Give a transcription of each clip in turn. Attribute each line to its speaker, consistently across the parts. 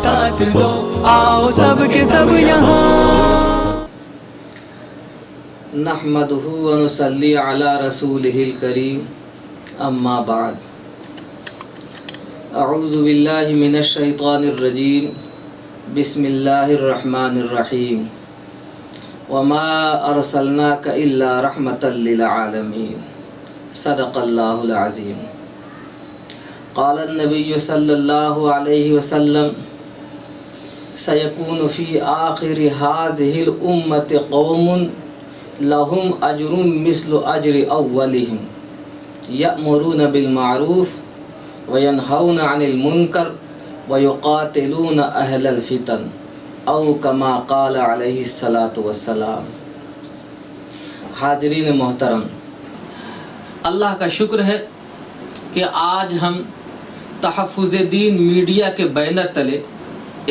Speaker 1: ساتھ دو، آؤ سب کے سب یہاں۔
Speaker 2: نحمدہ ونصلی علی رسولہ الکریم، اما بعد، اعوذ باللہ من الشیطان الرجیم، بسم اللہ الرحمن الرحیم، وما ارسلناک الا رحمتا للعالمین، صدق اللہ العظیم۔ قال النبی صلی اللہ علیہ وسلم، سیکون فی آخر هذه الامة قوم لهم اجر مثل اجر اولهم یأمرون بالمعروف وینہون عن المنکر ویقاتلون اہل الفتن او کما قال علیہ الصلاۃ والسلام۔ حاضرین محترم، اللہ کا شکر ہے کہ آج ہم تحفظ دین میڈیا کے بینر تلے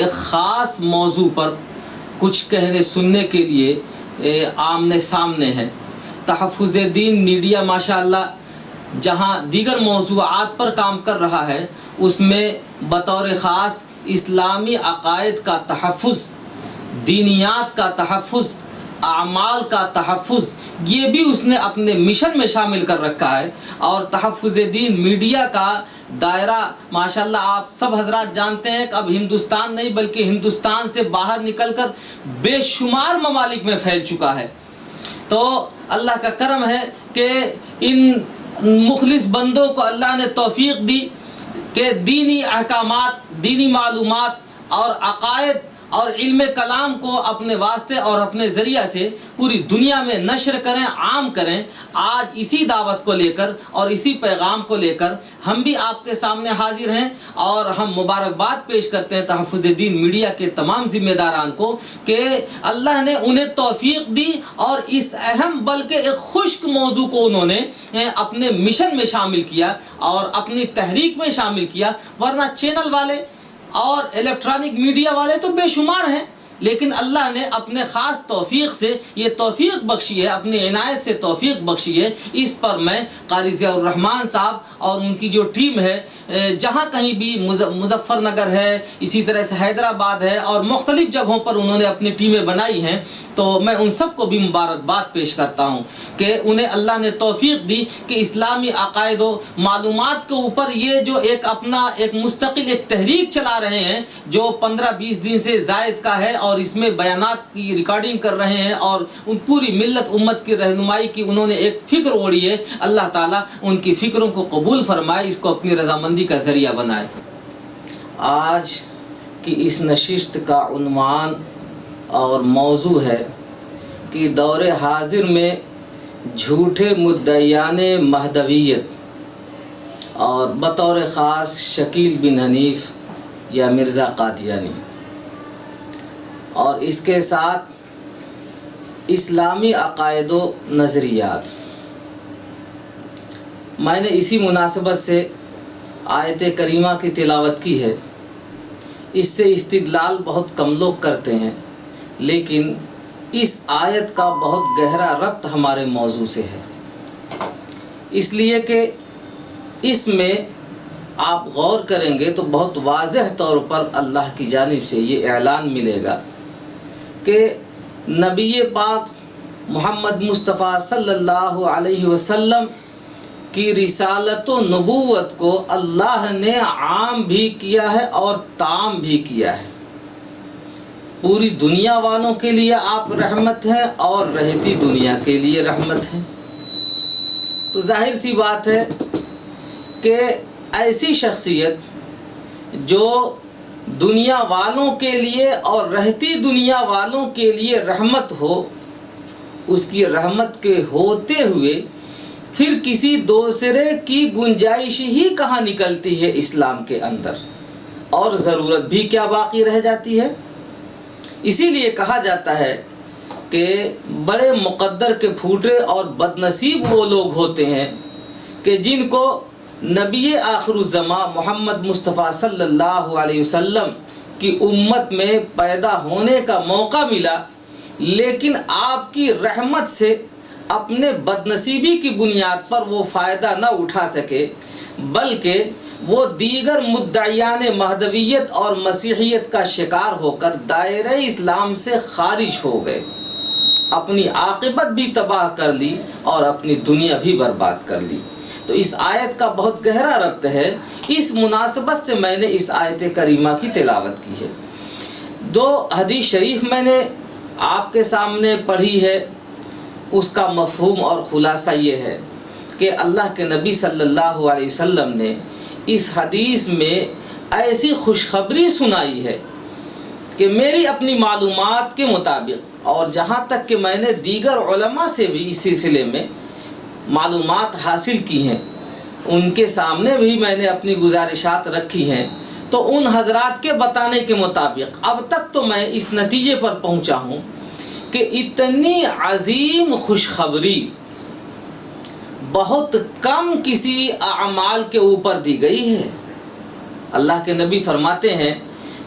Speaker 2: ایک خاص موضوع پر کچھ کہنے سننے کے لیے آمنے سامنے ہیں۔ تحفظ دین میڈیا ماشاءاللہ جہاں دیگر موضوعات پر کام کر رہا ہے، اس میں بطور خاص اسلامی عقائد کا تحفظ، دینیات کا تحفظ، اعمال کا تحفظ، یہ بھی اس نے اپنے مشن میں شامل کر رکھا ہے۔ اور تحفظ دین میڈیا کا دائرہ ماشاءاللہ آپ سب حضرات جانتے ہیں کہ اب ہندوستان نہیں بلکہ ہندوستان سے باہر نکل کر بے شمار ممالک میں پھیل چکا ہے۔ تو اللہ کا کرم ہے کہ ان مخلص بندوں کو اللہ نے توفیق دی کہ دینی احکامات، دینی معلومات اور عقائد اور علم کلام کو اپنے واسطے اور اپنے ذریعہ سے پوری دنیا میں نشر کریں، عام کریں۔ آج اسی دعوت کو لے کر اور اسی پیغام کو لے کر ہم بھی آپ کے سامنے حاضر ہیں، اور ہم مبارکباد پیش کرتے ہیں تحفظ دین میڈیا کے تمام ذمہ داران کو کہ اللہ نے انہیں توفیق دی اور اس اہم بلکہ ایک خشک موضوع کو انہوں نے اپنے مشن میں شامل کیا اور اپنی تحریک میں شامل کیا۔ ورنہ چینل والے اور الیکٹرانک میڈیا والے تو بے شمار ہیں، لیکن اللہ نے اپنے خاص توفیق سے یہ توفیق بخشی ہے، اپنی عنایت سے توفیق بخشی ہے۔ اس پر میں قاری ضیاء الرحمن صاحب اور ان کی جو ٹیم ہے، جہاں کہیں بھی مظفر نگر ہے، اسی طرح سے حیدرآباد ہے اور مختلف جگہوں پر انہوں نے اپنی ٹیمیں بنائی ہیں، تو میں ان سب کو بھی مبارکباد پیش کرتا ہوں کہ انہیں اللہ نے توفیق دی کہ اسلامی عقائد و معلومات کے اوپر یہ جو ایک اپنا ایک مستقل ایک تحریک چلا رہے ہیں، جو 15-20 دن سے زائد کا ہے، اور اس میں بیانات کی ریکارڈنگ کر رہے ہیں اور ان پوری ملت امت کی رہنمائی کی انہوں نے ایک فکر اوڑھی ہے۔ اللہ تعالیٰ ان کی فکروں کو قبول فرمائے، اس کو اپنی رضامندی کا ذریعہ بنائے۔ آج کی اس نشست کا عنوان اور موضوع ہے کہ دور حاضر میں جھوٹے مدعیان مہدویت اور بطور خاص شکیل بن حنیف یا مرزا قادیانی، اور اس کے ساتھ اسلامی عقائد و نظریات۔ میں نے اسی مناسبت سے آیت کریمہ کی تلاوت کی ہے۔ اس سے استدلال بہت کم لوگ کرتے ہیں، لیکن اس آیت کا بہت گہرا ربط ہمارے موضوع سے ہے، اس لیے کہ اس میں آپ غور کریں گے تو بہت واضح طور پر اللہ کی جانب سے یہ اعلان ملے گا کہ نبی پاک محمد مصطفیٰ صلی اللہ علیہ وسلم کی رسالت و نبوت کو اللہ نے عام بھی کیا ہے اور تام بھی کیا ہے۔ پوری دنیا والوں کے لیے آپ رحمت ہیں اور رہتی دنیا کے لیے رحمت ہیں۔ تو ظاہر سی بات ہے کہ ایسی شخصیت جو دنیا والوں کے لیے اور رہتی دنیا والوں کے لیے رحمت ہو، اس کی رحمت کے ہوتے ہوئے پھر کسی دوسرے کی گنجائش ہی کہاں نکلتی ہے اسلام کے اندر، اور ضرورت بھی کیا باقی رہ جاتی ہے۔ اسی لیے کہا جاتا ہے کہ بڑے مقدر کے پھوٹے اور بد نصیب وہ لوگ ہوتے ہیں کہ جن کو نبی آخر الزماں محمد مصطفیٰ صلی اللہ علیہ وسلم کی امت میں پیدا ہونے کا موقع ملا، لیکن آپ کی رحمت سے اپنے بدنصیبی کی بنیاد پر وہ فائدہ نہ اٹھا سکے، بلکہ وہ دیگر مدعیان مہدویت اور مسیحیت کا شکار ہو کر دائرہ اسلام سے خارج ہو گئے، اپنی عاقبت بھی تباہ کر لی اور اپنی دنیا بھی برباد کر لی۔ تو اس آیت کا بہت گہرا ربط ہے، اس مناسبت سے میں نے اس آیت کریمہ کی تلاوت کی ہے۔ 2 حدیث شریف میں نے آپ کے سامنے پڑھی ہے، اس کا مفہوم اور خلاصہ یہ ہے کہ اللہ کے نبی صلی اللہ علیہ وسلم نے اس حدیث میں ایسی خوشخبری سنائی ہے کہ میری اپنی معلومات کے مطابق، اور جہاں تک کہ میں نے دیگر علماء سے بھی اس سلسلے میں معلومات حاصل کی ہیں، ان کے سامنے بھی میں نے اپنی گزارشات رکھی ہیں، تو ان حضرات کے بتانے کے مطابق اب تک تو میں اس نتیجے پر پہنچا ہوں کہ اتنی عظیم خوشخبری بہت کم کسی اعمال کے اوپر دی گئی ہے۔ اللہ کے نبی فرماتے ہیں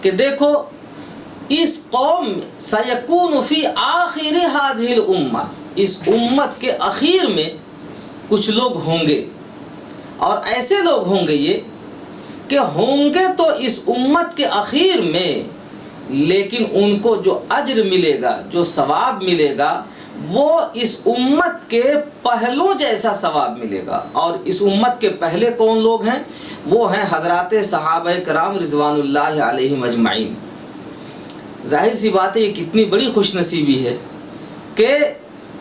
Speaker 2: کہ دیکھو، اس قوم سیکون فی آخر ہذہ الامہ، اس امت کے اخیر میں کچھ لوگ ہوں گے، اور ایسے لوگ ہوں گے یہ کہ ہوں گے تو اس امت کے اخیر میں، لیکن ان کو جو اجر ملے گا، جو ثواب ملے گا، وہ اس امت کے پہلوں جیسا ثواب ملے گا۔ اور اس امت کے پہلے کون لوگ ہیں؟ وہ ہیں حضرات صحابہ کرام رضوان اللہ علیہم اجمعین۔ ظاہر سی بات ہے، یہ کتنی بڑی خوش نصیبی ہے کہ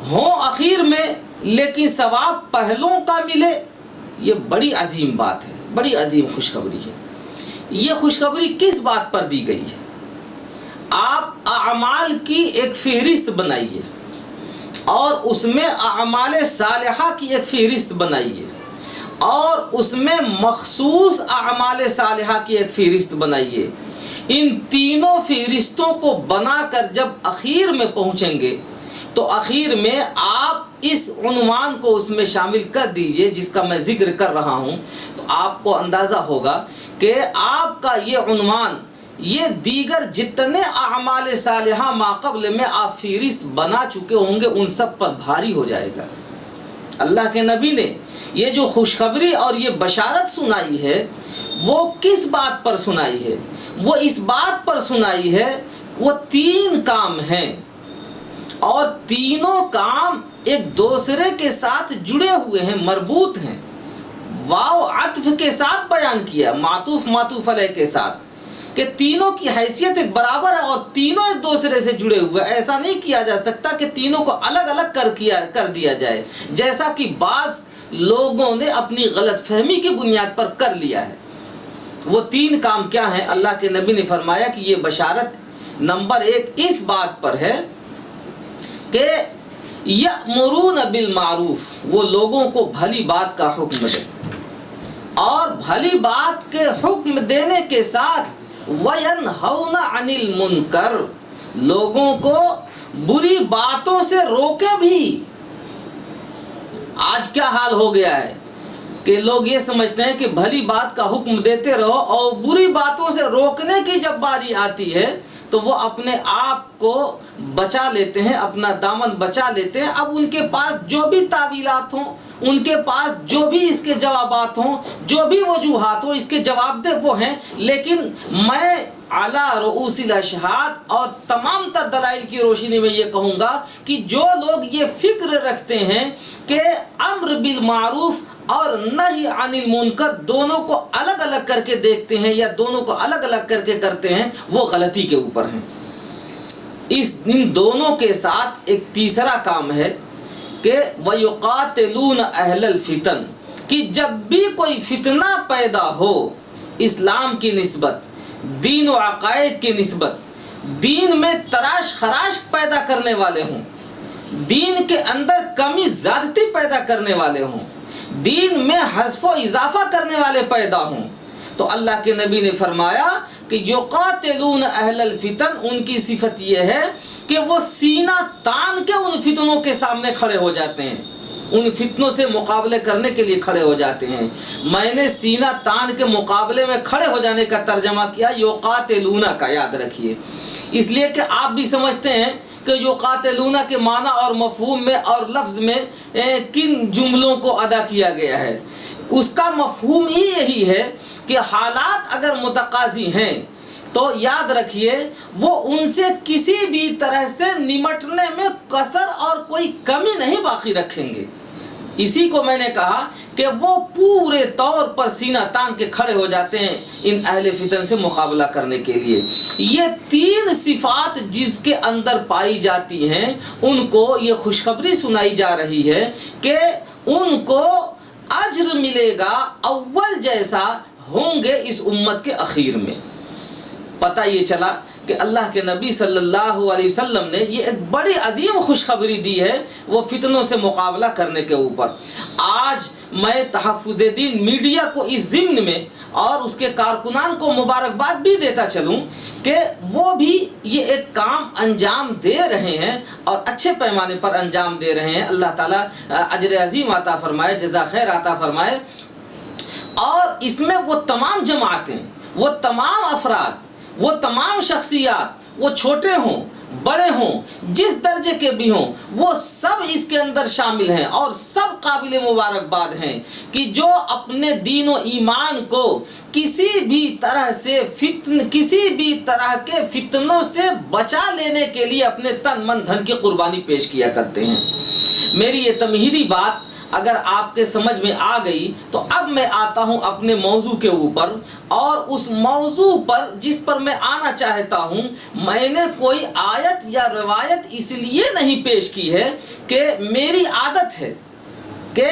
Speaker 2: ہوں اخیر میں لیکن ثواب پہلوں کا ملے۔ یہ بڑی عظیم بات ہے، بڑی عظیم خوشخبری ہے۔ یہ خوشخبری کس بات پر دی گئی ہے؟ آپ اعمال کی ایک فہرست بنائیے، اور اس میں اعمال صالحہ کی ایک فہرست بنائیے، اور اس میں مخصوص اعمال صالحہ کی ایک فہرست بنائیے۔ ان تینوں فہرستوں کو بنا کر جب اخیر میں پہنچیں گے تو اخیر میں آپ اس عنوان کو اس میں شامل کر دیجئے جس کا میں ذکر کر رہا ہوں، تو آپ کو اندازہ ہوگا کہ آپ کا یہ عنوان، یہ دیگر جتنے اعمال صالحہ ماقبل میں آپ فہرست بنا چکے ہوں گے ان سب پر بھاری ہو جائے گا۔ اللہ کے نبی نے یہ جو خوشخبری اور یہ بشارت سنائی ہے، وہ کس بات پر سنائی ہے؟ وہ اس بات پر سنائی ہے، وہ 3 کام ہیں، اور تینوں کام ایک دوسرے کے ساتھ جڑے ہوئے ہیں، مربوط ہیں۔ واو عطف کے ساتھ بیان کیا، معطوف معطوف علیہ کے ساتھ، کہ تینوں کی حیثیت ایک برابر ہے اور تینوں ایک دوسرے سے جڑے ہوئے۔ ایسا نہیں کیا جا سکتا کہ تینوں کو الگ الگ کر دیا جائے، جیسا کہ بعض لوگوں نے اپنی غلط فہمی کی بنیاد پر کر لیا ہے۔ وہ 3 کام کیا ہیں؟ اللہ کے نبی نے فرمایا کہ یہ بشارت نمبر 1 اس بات پر ہے کہ یأمرون بالمعروف، وہ لوگوں کو بھلی بات کا حکم دے، اور بھلی بات کے حکم دینے کے ساتھ وَيَنْهَوْنَ عَنِ الْمُنْكَرِ، لوگوں کو بری باتوں سے روکے بھی۔ آج کیا حال ہو گیا ہے کہ لوگ یہ سمجھتے ہیں کہ بھلی بات کا حکم دیتے رہو، اور بری باتوں سے روکنے کی جب باری آتی ہے تو وہ اپنے آپ کو بچا لیتے ہیں، اپنا دامن بچا لیتے ہیں۔ اب ان کے پاس جو بھی تعویلات ہوں، ان کے پاس جو بھی اس کے جوابات ہوں، جو بھی وجوہات ہوں، اس کے جواب دہ وہ ہیں، لیکن میں علی رؤوس الاشہاد اور تمام تر دلائل کی روشنی میں یہ کہوں گا کہ جو لوگ یہ فکر رکھتے ہیں کہ امر بالمعروف اور نہی عن المنکر دونوں کو الگ الگ کر کے دیکھتے ہیں یا دونوں کو الگ الگ کر کے کرتے ہیں، وہ غلطی کے اوپر ہیں۔ ان دونوں کے ساتھ ایک تیسرا کام ہے کہ وَيُقَاتِلُونَ أَهْلَ الْفِتَنِ، کہ جب بھی کوئی فتنہ پیدا ہو اسلام کی نسبت، دین و عقائد کی نسبت، دین میں تراش خراش پیدا کرنے والے ہوں، دین کے اندر کمی زیادتی پیدا کرنے والے ہوں، دین میں حذف و اضافہ کرنے والے پیدا ہوں، تو اللہ کے نبی نے فرمایا کہ یقاتلون اہل الفتن، ان کی صفت یہ ہے کہ وہ سینہ تان کے ان فتنوں کے سامنے کھڑے ہو جاتے ہیں، ان فتنوں سے مقابلے کرنے کے لیے کھڑے ہو جاتے ہیں۔ میں نے سینہ تان کے مقابلے میں کھڑے ہو جانے کا ترجمہ کیا یقاتلون کا، یاد رکھیے اس لیے کہ آپ بھی سمجھتے ہیں کہ جو قاتلون کے معنی اور مفہوم میں اور لفظ میں کن جملوں کو ادا کیا گیا ہے، اس کا مفہوم ہی یہی ہے کہ حالات اگر متقاضی ہیں تو یاد رکھیے وہ ان سے کسی بھی طرح سے نمٹنے میں کسر اور کوئی کمی نہیں باقی رکھیں گے۔ اسی کو میں نے کہا کہ وہ پورے طور پر سینہ تان کے کھڑے ہو جاتے ہیں ان اہل فتن سے مقابلہ کرنے کے لیے۔ یہ تین صفات جس کے اندر پائی جاتی ہیں ان کو یہ خوشخبری سنائی جا رہی ہے کہ ان کو اجر ملے گا اول جیسا ہوں گے اس امت کے اخیر میں۔ پتہ یہ چلا کہ اللہ کے نبی صلی اللہ علیہ وسلم نے یہ ایک بڑی عظیم خوشخبری دی ہے وہ فتنوں سے مقابلہ کرنے کے اوپر۔ آج میں تحفظ دین میڈیا کو اس ضمن میں اور اس کے کارکنان کو مبارکباد بھی دیتا چلوں کہ وہ بھی یہ ایک کام انجام دے رہے ہیں اور اچھے پیمانے پر انجام دے رہے ہیں۔ اللہ تعالیٰ اجر عظیم عطا فرمائے، جزا خیر عطا فرمائے۔ اور اس میں وہ تمام جماعتیں، وہ تمام افراد، وہ تمام شخصیات، وہ چھوٹے ہوں بڑے ہوں جس درجے کے بھی ہوں، وہ سب اس کے اندر شامل ہیں اور سب قابل مبارکباد ہیں کہ جو اپنے دین و ایمان کو کسی بھی طرح سے کسی بھی طرح کے فتنوں سے بچا لینے کے لیے اپنے تن من دھن کی قربانی پیش کیا کرتے ہیں۔ میری یہ تمہیدی بات اگر آپ کے سمجھ میں آ گئی تو اب میں آتا ہوں اپنے موضوع کے اوپر، اور اس موضوع پر جس پر میں آنا چاہتا ہوں میں نے کوئی آیت یا روایت اس لیے نہیں پیش کی ہے کہ میری عادت ہے کہ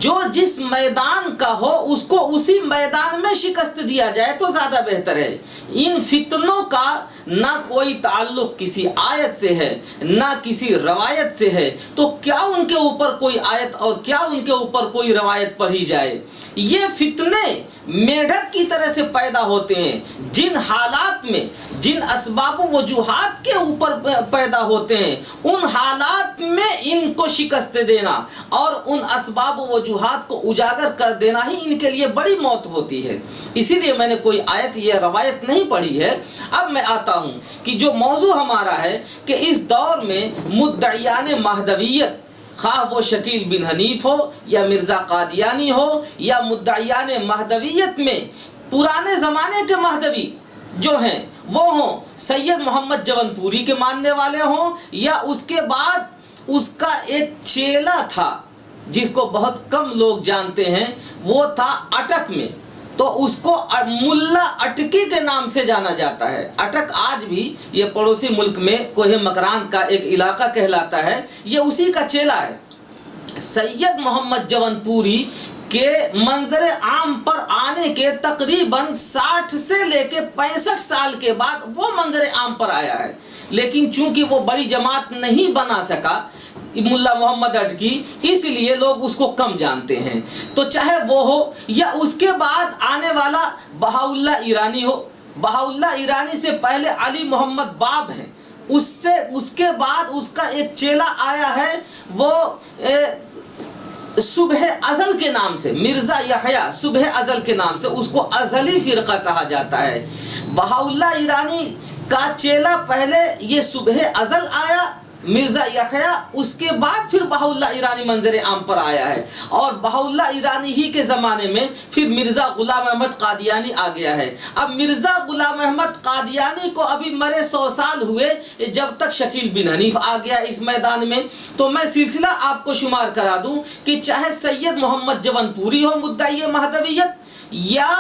Speaker 2: جو جس میدان کا ہو اس کو اسی میدان میں شکست دیا جائے تو زیادہ بہتر ہے۔ ان فتنوں کا نہ کوئی تعلق کسی آیت سے ہے نہ کسی روایت سے ہے، تو کیا ان کے اوپر کوئی آیت اور کیا ان کے اوپر کوئی روایت پڑھی جائے؟ یہ فتنے میڈک کی طرح سے پیدا ہوتے ہیں، جن حالات میں جن اسباب و وجوہات کے اوپر پیدا ہوتے ہیں ان حالات میں ان کو شکست دینا اور ان اسباب و وجوہات کو اجاگر کر دینا ہی ان کے لیے بڑی موت ہوتی ہے۔ اسی لیے میں نے کوئی آیت یا روایت نہیں پڑھی ہے۔ اب میں آتا ہوں کہ جو موضوع ہمارا ہے کہ اس دور میں مدعیان مہدویت، خواہ وہ شکیل بن حنیف ہو یا مرزا قادیانی ہو یا مدعیان مہدویت میں پرانے زمانے کے مہدوی جو ہیں وہ ہوں، سید محمد جون پوری کے ماننے والے ہوں یا اس کے بعد اس کا ایک چیلا تھا جس کو بہت کم لوگ جانتے ہیں، وہ تھا اٹک میں، تو اس کو ملا اٹکی کے نام سے جانا جاتا ہے۔ اٹک آج بھی یہ پڑوسی ملک میں کوہ مکران کا ایک علاقہ کہلاتا ہے، یہ اسی کا چیلا ہے۔ سید محمد جون پوری کے منظر عام پر آنے کے تقریباً 60 سے لے کے 65 سال کے بعد وہ منظر عام پر آیا ہے، لیکن چونکہ وہ بڑی جماعت نہیں بنا سکا ملا محمد اٹکی، اس لیے لوگ اس کو کم جانتے ہیں۔ تو چاہے وہ ہو یا اس کے بعد آنے والا بہاءاللہ ایرانی ہو، بہاءاللہ ایرانی سے پہلے علی محمد باب ہیں، اس کے بعد اس کا ایک چیلا آیا ہے وہ صبح ازل کے نام سے، مرزا یحییٰ صبح ازل کے نام سے، اس کو ازلی فرقہ کہا جاتا ہے۔ بہاءاللہ ایرانی کا چیلا پہلے یہ صبح ازل آیا مرزا یحییٰ، اس کے بعد پھر بہاءاللہ ایرانی منظر عام پر آیا ہے، اور بہاءاللہ ایرانی ہی کے زمانے میں پھر مرزا غلام احمد قادیانی آ گیا ہے۔ اب مرزا غلام احمد قادیانی کو ابھی مرے 100 سال ہوئے جب تک شکیل بن حنیف آ گیا اس میدان میں۔ تو میں سلسلہ آپ کو شمار کرا دوں کہ چاہے سید محمد جون پوری ہو مدعی مہدویت، یا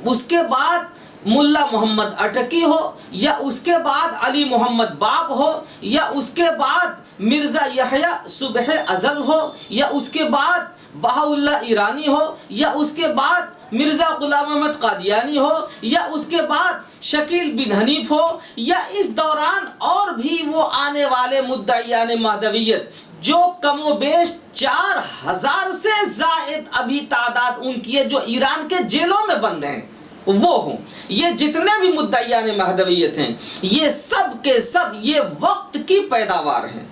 Speaker 2: اس کے بعد ملا محمد اٹکی ہو، یا اس کے بعد علی محمد باب ہو، یا اس کے بعد مرزا یحییٰ صبح ازل ہو، یا اس کے بعد بہاءاللہ ایرانی ہو، یا اس کے بعد مرزا غلام احمد قادیانی ہو، یا اس کے بعد شکیل بن حنیف ہو، یا اس دوران اور بھی وہ آنے والے مدعیان مہدویت جو کم و بیش 4000 سے زائد ابھی تعداد ان کی ہے جو ایران کے جیلوں میں بند ہیں، وہ ہوں، یہ جتنے بھی مدعیان مہدویت ہیں یہ سب کے سب یہ وقت کی پیداوار ہیں،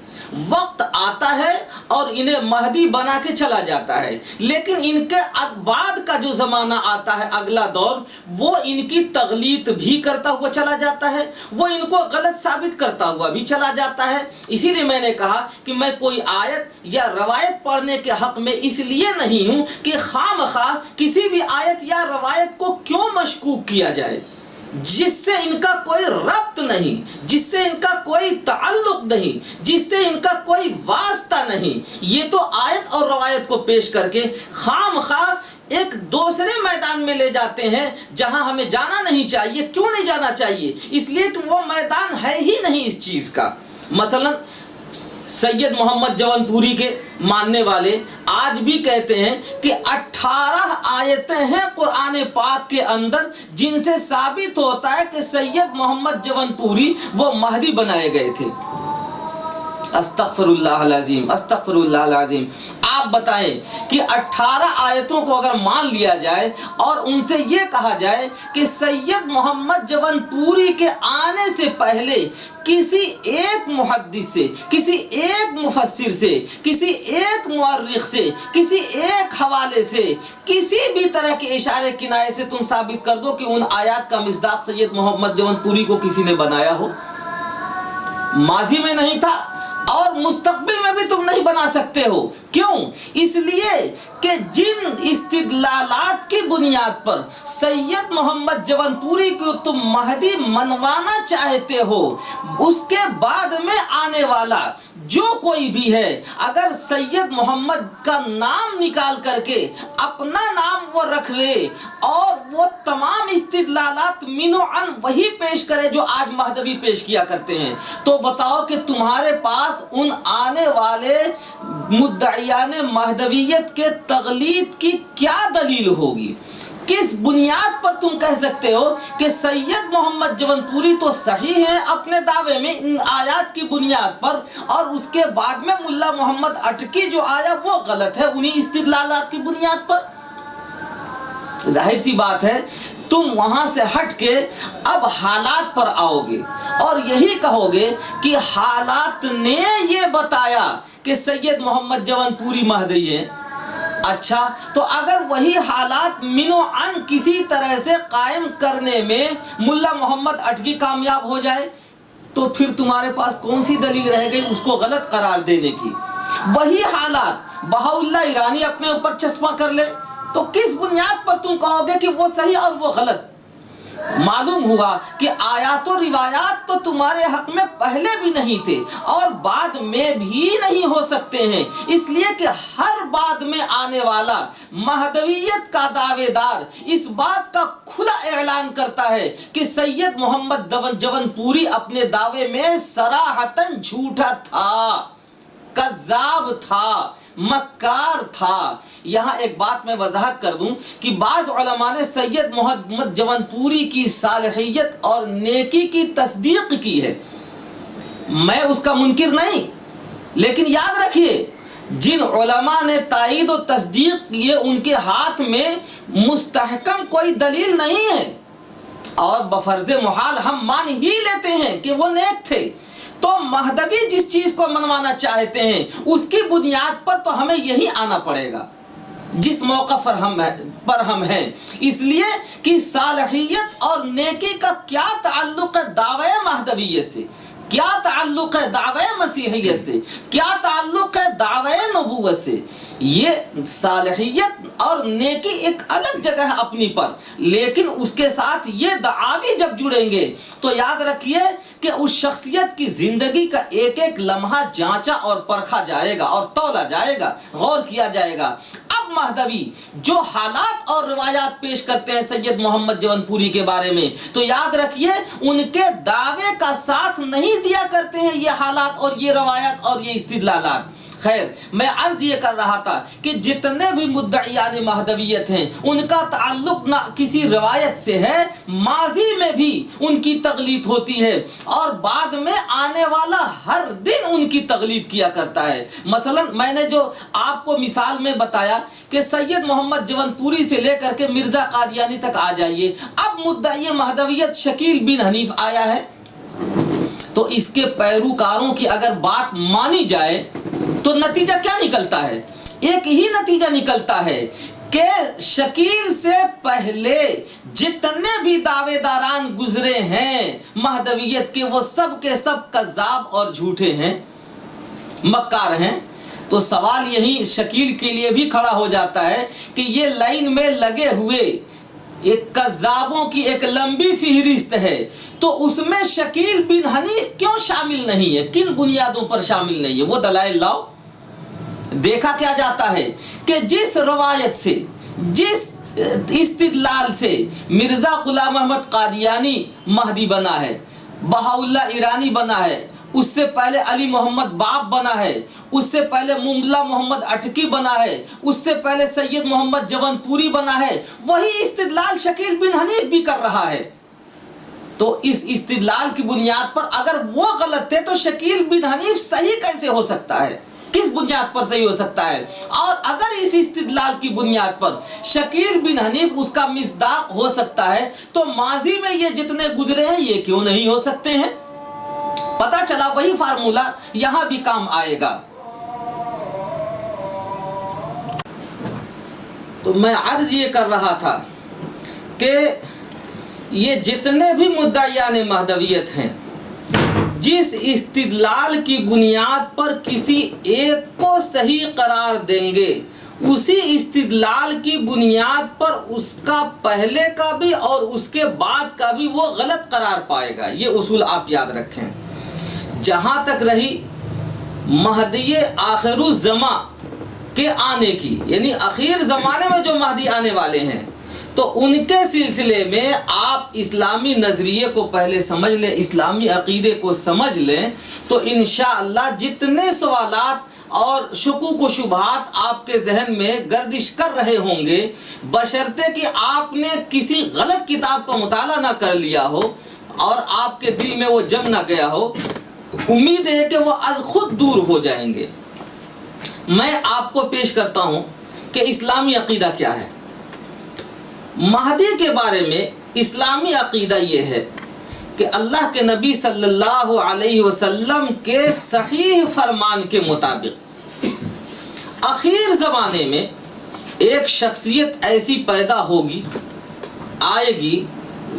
Speaker 2: وقت آتا ہے اور انہیں مہدی بنا کے چلا جاتا ہے، لیکن ان کے بعد کا جو زمانہ آتا ہے، اگلا دور، وہ ان کی تغلیط بھی کرتا ہوا چلا جاتا ہے، وہ ان کو غلط ثابت کرتا ہوا بھی چلا جاتا ہے۔ اسی لیے میں نے کہا کہ میں کوئی آیت یا روایت پڑھنے کے حق میں اس لیے نہیں ہوں کہ خواہ مخواہ کسی بھی آیت یا روایت کو کیوں مشکوک کیا جائے جس سے ان کا کوئی ربط نہیں، جس سے ان کا کوئی تعلق نہیں، جس سے ان کا کوئی واسطہ نہیں۔ یہ تو آیت اور روایت کو پیش کر کے خواہ مخواہ ایک دوسرے میدان میں لے جاتے ہیں جہاں ہمیں جانا نہیں چاہیے۔ کیوں نہیں جانا چاہیے؟ اس لیے کہ وہ میدان ہے ہی نہیں اس چیز کا۔ مثلا سید محمد جون پوری کے ماننے والے آج بھی کہتے ہیں کہ 18 آیتیں ہیں قرآن پاک کے اندر جن سے ثابت ہوتا ہے کہ سید محمد جون پوری وہ مہدی بنائے گئے تھے۔ استغفر اللہ العظیم، استغفر اللہ العظیم۔ آپ بتائیں کہ 18 آیتوں کو اگر مان لیا جائے اور ان سے یہ کہا جائے کہ سید محمد جون پوری کے آنے سے پہلے کسی ایک محدث سے، کسی ایک مفسر سے، کسی ایک مورخ سے، کسی ایک حوالے سے، کسی بھی طرح کے اشارے کنایے سے تم ثابت کر دو کہ ان آیات کا مصداق سید محمد جون پوری کو کسی نے بنایا ہو۔ ماضی میں نہیں تھا اور مستقبل میں بھی تم نہیں بنا سکتے ہو۔ کیوں؟ اس لیے کہ جن استدلالات کی بنیاد پر سید محمد جون پوری کو تم مہدی منوانا چاہتے ہو، اس کے بعد میں آنے والا جو کوئی بھی ہے، اگر سید محمد کا نام نکال کر کے اپنا نام وہ رکھ لے اور وہ تمام استدلالات منو عن وہی پیش کرے جو آج مہدوی پیش کیا کرتے ہیں، تو بتاؤ کہ تمہارے پاس ان آنے والے مدعیان مہدویت کے تغلیط کی کیا دلیل ہوگی؟ کس بنیاد پر تم کہہ سکتے ہو کہ سید محمد جون پوری تو صحیح ہیں اپنے دعوے میں ان آیات کی بنیاد پر، اور اس کے بعد میں ملا محمد اٹکی جو آیا وہ غلط ہے انہی استدلالات کی بنیاد پر؟ ظاہر سی بات ہے تم وہاں سے ہٹ کے اب حالات پر آؤ گے اور یہی کہو گے کہ حالات نے یہ بتایا کہ سید محمد جون پوری مہدی ہے۔ اچھا، تو اگر وہی حالات منو عن کسی طرح سے قائم کرنے میں ملا محمد اٹکی کامیاب ہو جائے تو پھر تمہارے پاس کون سی دلیل رہ گئی اس کو غلط قرار دینے کی؟ وہی حالات بہاءاللہ ایرانی اپنے اوپر چسپاں کر لے تو کس بنیاد پر تم کہو گے کہ وہ صحیح اور وہ غلط؟ معلوم ہوا کہ آیات و روایات تو تمہارے حق میں پہلے بھی نہیں تھے اور بعد میں بھی نہیں ہو سکتے ہیں، اس لیے کہ ہر بعد میں آنے والا مہدویت کا دعوے دار اس بات کا کھلا اعلان کرتا ہے کہ سید محمد جون پوری اپنے دعوے میں صراحتاً جھوٹا تھا، کذاب تھا، مکار تھا۔ یہاں ایک بات میں وضاحت کر دوں کہ بعض علماء نے سید محمد جون پوری کی صالحیت اور نیکی کی تصدیق کی ہے، میں اس کا منکر نہیں، لیکن یاد رکھیے جن علماء نے تائید و تصدیق یہ ان کے ہاتھ میں مستحکم کوئی دلیل نہیں ہے اور بفرض محال ہم مان ہی لیتے ہیں کہ وہ نیک تھے، تو مہدوی جس چیز کو منوانا چاہتے ہیں اس کی بنیاد پر تو ہمیں یہی آنا پڑے گا جس موقع پر ہم ہیں، اس لیے کہ صالحیت اور نیکی کا کیا تعلق ہے دعوی مہدویت سے، کیا تعلق ہے دعوی مسیحیت سے، کیا تعلق ہے دعوی نبوت سے؟ یہ صالحیت اور نیکی ایک الگ جگہ ہے اپنی پر، لیکن اس کے ساتھ یہ دعاوی جب جڑیں گے تو یاد رکھیے کہ اس شخصیت کی زندگی کا ایک ایک لمحہ جانچا اور پرکھا جائے گا اور تولا جائے گا، غور کیا جائے گا۔ اب مہدوی جو حالات اور روایات پیش کرتے ہیں سید محمد جون پوری کے بارے میں، تو یاد رکھیے ان کے دعوے کا ساتھ نہیں دیا کرتے ہیں یہ حالات اور یہ روایات اور یہ استدلالات۔ خیر، میں عرض یہ کر رہا تھا کہ جتنے بھی مدعیان مہدویت ہیں ان کا تعلق نہ کسی روایت سے ہے، ماضی میں بھی ان کی تقلید ہوتی ہے اور بعد میں آنے والا ہر دن ان کی تقلید کیا کرتا ہے۔ مثلا میں نے جو آپ کو مثال میں بتایا کہ سید محمد جون پوری سے لے کر کے مرزا قادیانی تک آ جائیے، اب مدعی مہدویت شکیل بن حنیف آیا ہے، تو اس کے پیروکاروں کی اگر بات مانی جائے تو نتیجہ کیا نکلتا ہے؟ ایک ہی نتیجہ نکلتا ہے کہ شکیل سے پہلے جتنے بھی دعوے داران گزرے ہیں مہدویت کے، وہ سب کے سب کذاب اور جھوٹے ہیں، مکار ہیں۔ تو سوال یہی شکیل کے لیے بھی کھڑا ہو جاتا ہے کہ یہ لائن میں لگے ہوئے ایک کذابوں کی ایک لمبی فہرست ہے، تو اس میں شکیل بن حنیف کیوں شامل نہیں ہے؟ کن بنیادوں پر شامل نہیں ہے؟ وہ دلائل لاؤ۔ دیکھا کیا جاتا ہے کہ جس روایت سے، جس استدلال سے مرزا غلام احمد قادیانی مہدی بنا ہے، بہاءاللہ ایرانی بنا ہے، اس سے پہلے علی محمد باب بنا ہے، اس سے پہلے مملا محمد اٹکی بنا ہے، اس سے پہلے سید محمد جون پوری بنا ہے، وہی استدلال شکیل بن حنیف بھی کر رہا ہے۔ تو اس استدلال کی بنیاد پر اگر وہ غلط تھے تو شکیل بن حنیف صحیح کیسے ہو سکتا ہے؟ کس بنیاد پر صحیح ہو سکتا ہے؟ اور اگر اس استدلال کی بنیاد پر شکیل بن حنیف اس کا مصداق ہو سکتا ہے تو ماضی میں یہ جتنے گزرے ہیں یہ کیوں نہیں ہو سکتے ہیں؟ پتہ چلا وہی فارمولہ یہاں بھی کام آئے گا۔ تو میں عرض یہ کر رہا تھا کہ یہ جتنے بھی مدعیان مہدویت ہیں، جس استدلال کی بنیاد پر کسی ایک کو صحیح قرار دیں گے، اسی استدلال کی بنیاد پر اس کا پہلے کا بھی اور اس کے بعد کا بھی وہ غلط قرار پائے گا۔ یہ اصول آپ یاد رکھیں۔ جہاں تک رہی مہدی آخر الزماں کے آنے کی، یعنی اخیر زمانے میں جو مہدی آنے والے ہیں، تو ان کے سلسلے میں آپ اسلامی نظریے کو پہلے سمجھ لیں، اسلامی عقیدے کو سمجھ لیں، تو انشاءاللہ جتنے سوالات اور شکوک و شبہات آپ کے ذہن میں گردش کر رہے ہوں گے، بشرطے کہ آپ نے کسی غلط کتاب کا مطالعہ نہ کر لیا ہو اور آپ کے دل میں وہ جم نہ گیا ہو، امید ہے کہ وہ از خود دور ہو جائیں گے۔ میں آپ کو پیش کرتا ہوں کہ اسلامی عقیدہ کیا ہے۔ مہدی کے بارے میں اسلامی عقیدہ یہ ہے کہ اللہ کے نبی صلی اللہ علیہ وسلم کے صحیح فرمان کے مطابق اخیر زمانے میں ایک شخصیت ایسی پیدا ہوگی، آئے گی،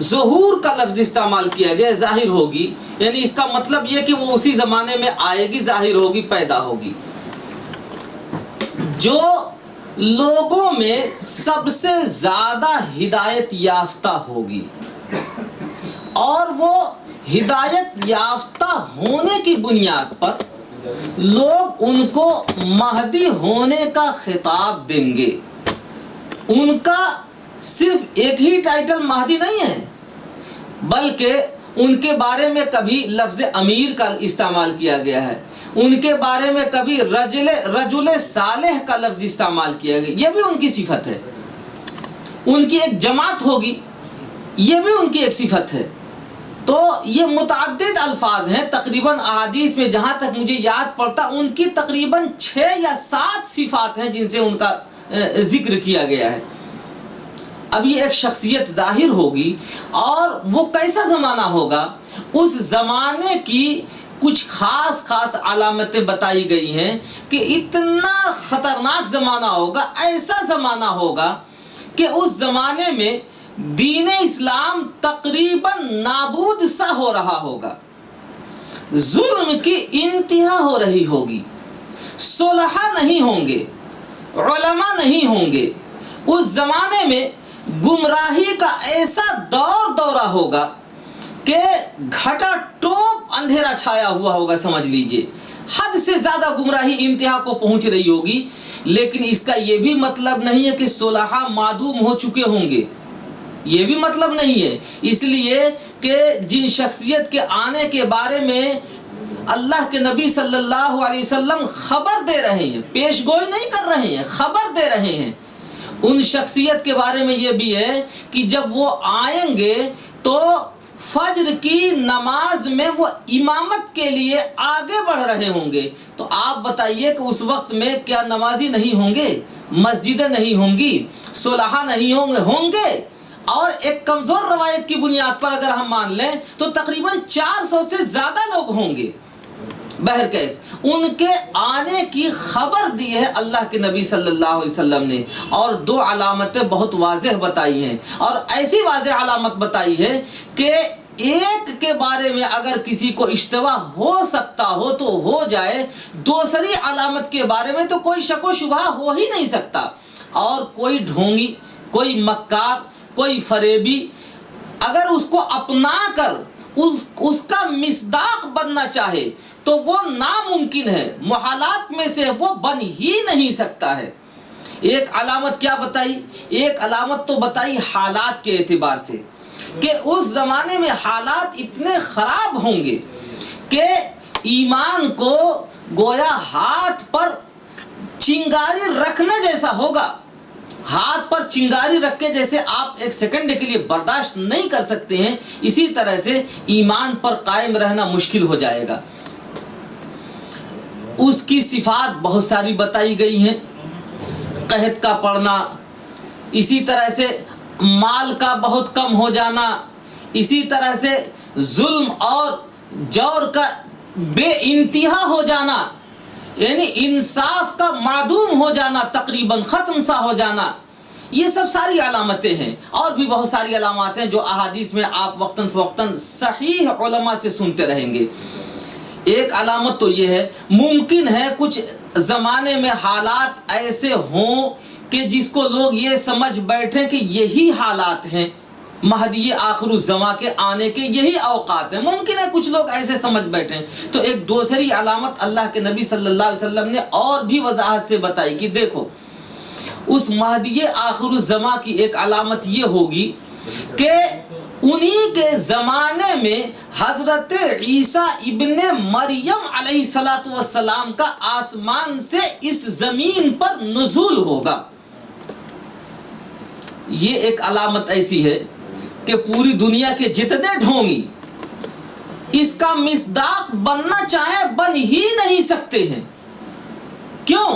Speaker 2: ظہور کا لفظ استعمال کیا گیا، ظاہر ہوگی، یعنی اس کا مطلب یہ کہ وہ اسی زمانے میں آئے گی، ظاہر ہوگی، پیدا ہوگی، جو لوگوں میں سب سے زیادہ ہدایت یافتہ ہوگی، اور وہ ہدایت یافتہ ہونے کی بنیاد پر لوگ ان کو مہدی ہونے کا خطاب دیں گے۔ ان کا صرف ایک ہی ٹائٹل مہدی نہیں ہے، بلکہ ان کے بارے میں کبھی لفظ امیر کا استعمال کیا گیا ہے، ان کے بارے میں کبھی رجل صالح کا لفظ استعمال کیا گیا، یہ بھی ان کی صفت ہے۔ ان کی ایک جماعت ہوگی، یہ بھی ان کی ایک صفت ہے۔ تو یہ متعدد الفاظ ہیں، تقریباً احادیث میں جہاں تک مجھے یاد پڑتا ان کی تقریباً 6 یا 7 صفات ہیں جن سے ان کا ذکر کیا گیا ہے۔ اب یہ ایک شخصیت ظاہر ہوگی، اور وہ کیسا زمانہ ہوگا، اس زمانے کی کچھ خاص علامتیں بتائی گئی ہیں کہ اتنا خطرناک زمانہ ہوگا، ایسا زمانہ ہوگا کہ اس زمانے میں دین اسلام تقریباً نابود سا ہو رہا ہوگا، ظلم کی انتہا ہو رہی ہوگی، صلحاء نہیں ہوں گے، علماء نہیں ہوں گے، اس زمانے میں گمراہی کا ایسا دورہ ہوگا کہ گھٹا ٹوپ اندھیرا چھایا ہوا ہوگا، سمجھ لیجئے حد سے زیادہ گمراہی انتہا کو پہنچ رہی ہوگی۔ لیکن اس کا یہ بھی مطلب نہیں ہے کہ صلحاء معدوم ہو چکے ہوں گے، یہ بھی مطلب نہیں ہے، اس لیے کہ جن شخصیت کے آنے کے بارے میں اللہ کے نبی صلی اللہ علیہ وسلم خبر دے رہے ہیں، پیش گوئی نہیں کر رہے ہیں، خبر دے رہے ہیں، ان شخصیت کے بارے میں یہ بھی ہے کہ جب وہ آئیں گے تو فجر کی نماز میں وہ امامت کے لیے آگے بڑھ رہے ہوں گے۔ تو آپ بتائیے کہ اس وقت میں کیا نمازی نہیں ہوں گے، مسجدیں نہیں ہوں گی، صلحاء نہیں ہوں گے؟ اور ایک کمزور روایت کی بنیاد پر اگر ہم مان لیں تو تقریباً 400 سے زیادہ لوگ ہوں گے۔ بہرکیف ان کے آنے کی خبر دی ہے اللہ کے نبی صلی اللہ علیہ وسلم نے، اور 2 علامتیں بہت واضح بتائی ہیں، اور ایسی واضح علامت بتائی ہے کہ ایک کے بارے میں اگر کسی کو اشتباہ ہو سکتا ہو تو ہو جائے، دوسری علامت کے بارے میں تو کوئی شک و شبہ ہو ہی نہیں سکتا۔ اور کوئی ڈھونگی، کوئی مکار، کوئی فریبی اگر اس کو اپنا کر اس کا مصداق بننا چاہے تو وہ ناممکن ہے، محالات میں سے وہ بن ہی نہیں سکتا ہے۔ ایک علامت کیا بتائی؟ ایک علامت تو بتائی حالات کے اعتبار سے کہ اس زمانے میں حالات اتنے خراب ہوں گے کہ ایمان کو گویا ہاتھ پر چنگاری رکھنے جیسا ہوگا، ہاتھ پر چنگاری رکھ کے جیسے آپ ایک سیکنڈ کے لیے برداشت نہیں کر سکتے ہیں، اسی طرح سے ایمان پر قائم رہنا مشکل ہو جائے گا۔ اس کی صفات بہت ساری بتائی گئی ہیں، قحط کا پڑنا، اسی طرح سے مال کا بہت کم ہو جانا، اسی طرح سے ظلم اور جور کا بے انتہا ہو جانا، یعنی انصاف کا معدوم ہو جانا، تقریباً ختم سا ہو جانا، یہ سب ساری علامتیں ہیں۔ اور بھی بہت ساری علامات ہیں جو احادیث میں آپ وقتاً فوقتاً صحیح علماء سے سنتے رہیں گے۔ ایک علامت تو یہ ہے، ممکن ہے کچھ زمانے میں حالات ایسے ہوں کہ جس کو لوگ یہ سمجھ بیٹھیں کہ یہی حالات ہیں، مہدی آخر الزمان کے آنے کے یہی اوقات ہیں، ممکن ہے کچھ لوگ ایسے سمجھ بیٹھیں۔ تو ایک دوسری علامت اللہ کے نبی صلی اللہ علیہ وسلم نے اور بھی وضاحت سے بتائی کہ دیکھو، اس مہدی آخر الزمان کی ایک علامت یہ ہوگی کہ انہی کے زمانے میں حضرت عیسیٰ ابن مریم علیہ السلام کا آسمان سے اس زمین پر نزول ہوگا۔ یہ ایک علامت ایسی ہے کہ پوری دنیا کے جتنے ڈھونگی اس کا مصداق بننا چاہیں بن ہی نہیں سکتے ہیں۔ کیوں؟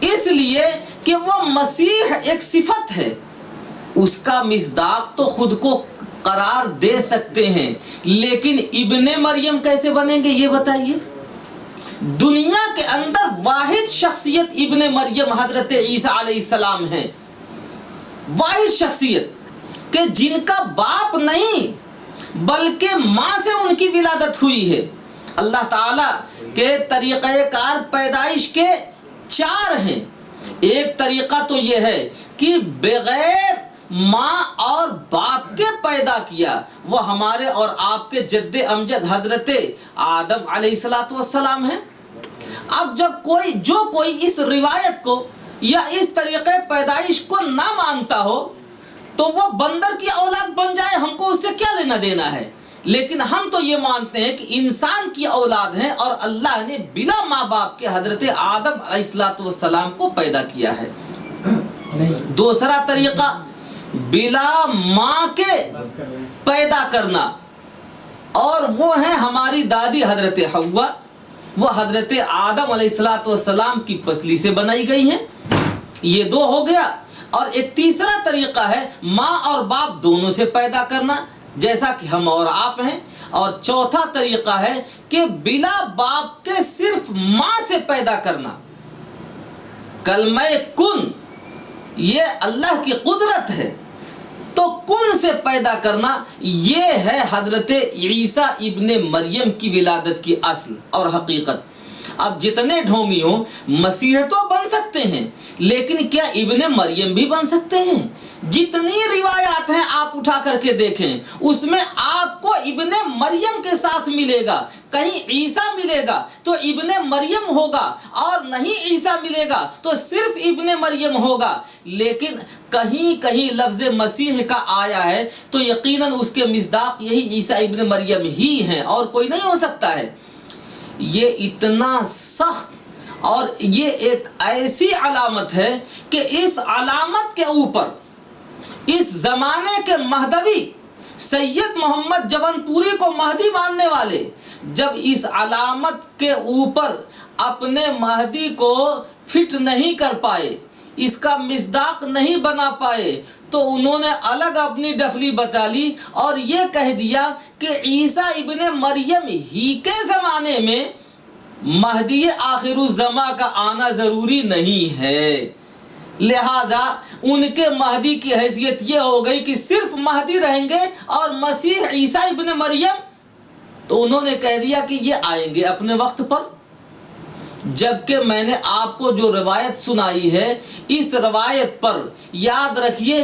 Speaker 2: اس لیے کہ وہ مسیح ایک صفت ہے، اس کا مصداق تو خود کو قرار دے سکتے ہیں، لیکن ابن مریم کیسے بنیں گے یہ بتائیے؟ دنیا کے اندر واحد شخصیت ابن مریم حضرت عیسیٰ علیہ السلام ہیں، واحد شخصیت کہ جن کا باپ نہیں بلکہ ماں سے ان کی ولادت ہوئی ہے۔ اللہ تعالیٰ کے طریقہ کار پیدائش کے 4 ہیں۔ ایک طریقہ تو یہ ہے کہ بغیر ماں اور باپ کے پیدا کیا، وہ ہمارے اور آپ کے جد امجد حضرت آدم علیہ السلام ہیں۔ اب جب کوئی اس روایت کو یا اس طریقے پیدائش کو نہ مانتا ہو تو وہ بندر کی اولاد بن جائے، ہم کو اس سے کیا لینا دینا ہے؟ لیکن ہم تو یہ مانتے ہیں کہ انسان کی اولاد ہیں اور اللہ نے بلا ماں باپ کے حضرت آدم علیہ السلام کو پیدا کیا ہے۔ دوسرا طریقہ بلا ماں کے پیدا کرنا، اور وہ ہیں ہماری دادی حضرت حوا، وہ حضرت آدم علیہ السلام کی پسلی سے بنائی گئی ہیں۔ یہ 2 ہو گیا۔ اور ایک تیسرا طریقہ ہے ماں اور باپ دونوں سے پیدا کرنا، جیسا کہ ہم اور آپ ہیں۔ اور چوتھا طریقہ ہے کہ بلا باپ کے صرف ماں سے پیدا کرنا۔ کلمہ کن یہ اللہ کی قدرت ہے، تو کن سے پیدا کرنا یہ ہے حضرت عیسیٰ ابن مریم کی ولادت کی اصل اور حقیقت۔ اب جتنے ڈھونگی ہوں مسیح تو بن سکتے ہیں، لیکن کیا ابن مریم بھی بن سکتے ہیں؟ جتنی روایات ہیں آپ اٹھا کر کے دیکھیں، اس میں آپ کو ابن مریم کے ساتھ ملے گا۔ کہیں عیسیٰ ملے گا تو ابن مریم ہوگا، اور نہیں عیسیٰ ملے گا تو صرف ابن مریم ہوگا۔ لیکن کہیں کہیں لفظ مسیح کا آیا ہے تو یقیناً اس کے مصداق یہی عیسیٰ ابن مریم ہی ہیں، اور کوئی نہیں ہو سکتا ہے۔ یہ اتنا سخت اور یہ ایک ایسی علامت ہے کہ اس علامت کے اوپر اس زمانے کے مہدوی سید محمد جبن پوری کو مہدی ماننے والے جب اس علامت کے اوپر اپنے مہدی کو فٹ نہیں کر پائے، اس کا مصداق نہیں بنا پائے تو انہوں نے الگ اپنی ڈفلی بچا لی اور یہ کہہ دیا کہ عیسیٰ ابن مریم ہی کے زمانے میں مہدی آخر الزماں کا آنا ضروری نہیں ہے، لہذا ان کے مہدی کی حیثیت یہ ہو گئی کہ صرف مہدی رہیں گے اور مسیح عیسیٰ ابن مریم، تو انہوں نے کہہ دیا کہ یہ آئیں گے اپنے وقت پر۔ جبکہ میں نے آپ کو جو روایت سنائی ہے، اس روایت پر یاد رکھیے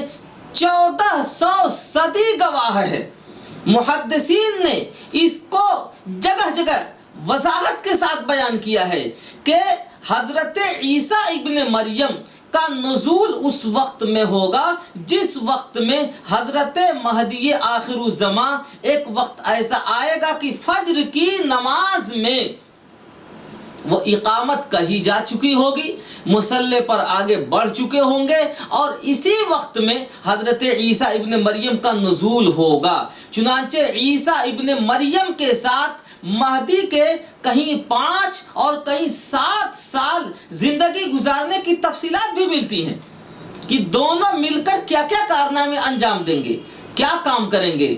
Speaker 2: 1400 صدی گواہ ہے، محدثین نے اس کو جگہ جگہ وضاحت کے ساتھ بیان کیا ہے کہ حضرت عیسیٰ ابن مریم کا نزول اس وقت میں ہوگا جس وقت میں حضرت مہدی آخر الزماں، ایک وقت ایسا آئے گا کہ فجر کی نماز میں وہ اقامت کہی جا چکی ہوگی، مصلی پر آگے بڑھ چکے ہوں گے اور اسی وقت میں حضرت عیسیٰ ابن مریم کا نزول ہوگا۔ چنانچہ عیسیٰ ابن مریم کے ساتھ مہدی کے کہیں 5 اور کہیں 7 سال زندگی گزارنے کی تفصیلات بھی ملتی ہیں کہ دونوں مل کر کیا کیا کارنامے انجام دیں گے، کیا کام کریں گے۔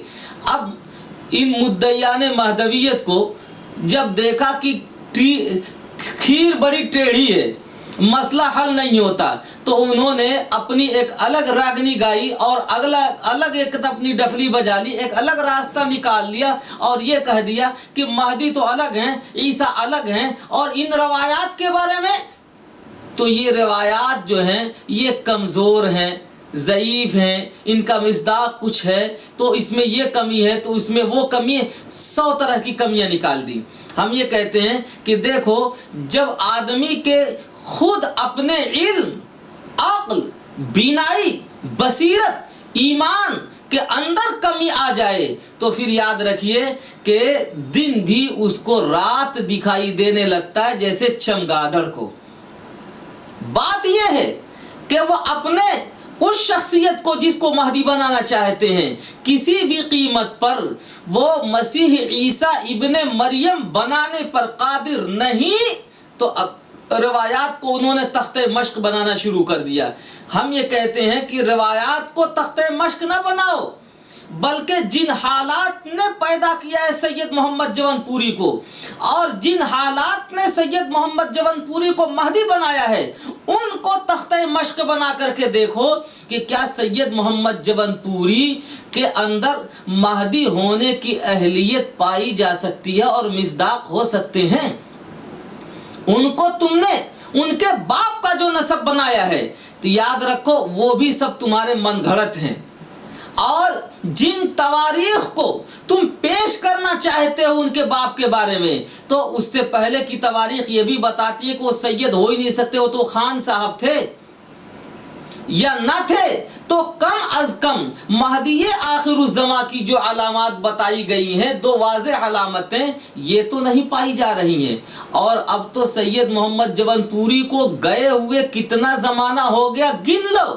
Speaker 2: اب ان مدعیان مہدویت کو جب دیکھا کہ کھیر بڑی ٹیڑھی ہے، مسئلہ حل نہیں ہوتا، تو انہوں نے اپنی ایک الگ راگنی گائی اور الگ ایک اپنی ڈفلی بجا لی، ایک الگ راستہ نکال لیا اور یہ کہہ دیا کہ مہدی تو الگ ہیں، عیسیٰ الگ ہیں۔ اور ان روایات کے بارے میں تو یہ روایات جو ہیں یہ کمزور ہیں، ضعیف ہیں، ان کا مصداق کچھ ہے تو اس میں یہ کمی ہے تو اس میں وہ کمی ہے، 100 طرح کی کمیاں نکال دی۔ ہم یہ کہتے ہیں کہ دیکھو، جب آدمی کے خود اپنے علم، عقل، بینائی، بصیرت، ایمان کے اندر کمی آ جائے تو پھر یاد رکھیے کہ دن بھی اس کو رات دکھائی دینے لگتا ہے جیسے چمگادڑ کو۔ بات یہ ہے کہ وہ اپنے اس شخصیت کو جس کو مہدی بنانا چاہتے ہیں کسی بھی قیمت پر وہ مسیح عیسیٰ ابن مریم بنانے پر قادر نہیں، تو اب روایات کو انہوں نے تخت مشق بنانا شروع کر دیا۔ ہم یہ کہتے ہیں کہ روایات کو تخت مشق نہ بناؤ، بلکہ جن حالات نے پیدا کیا ہے سید محمد جون پوری کو، اور جن حالات نے سید محمد جون پوری کو مہدی بنایا ہے، ان کو تخت مشق بنا کر کے دیکھو کہ کیا سید محمد جون پوری کے اندر مہدی ہونے کی اہلیت پائی جا سکتی ہے اور مصداق ہو سکتے ہیں۔ ان کو تم نے ان کے باپ کا جو نسب بنایا ہے تو یاد رکھو وہ بھی سب تمہارے من گھڑت ہیں، اور جن تواریخ کو تم پیش کرنا چاہتے ہو ان کے باپ کے بارے میں، تو اس سے پہلے کی تواریخ یہ بھی بتاتی ہے کہ وہ سید ہو ہی نہیں سکتے، وہ تو خان صاحب تھے، یا نہ تھے تو کم از کم مہدی آخر الزماں کی جو علامات بتائی گئی ہیں، 2 واضح علامتیں، یہ تو نہیں پائی جا رہی ہیں۔ اور اب تو سید محمد جون پوری کو گئے ہوئے کتنا زمانہ ہو گیا، گن لو۔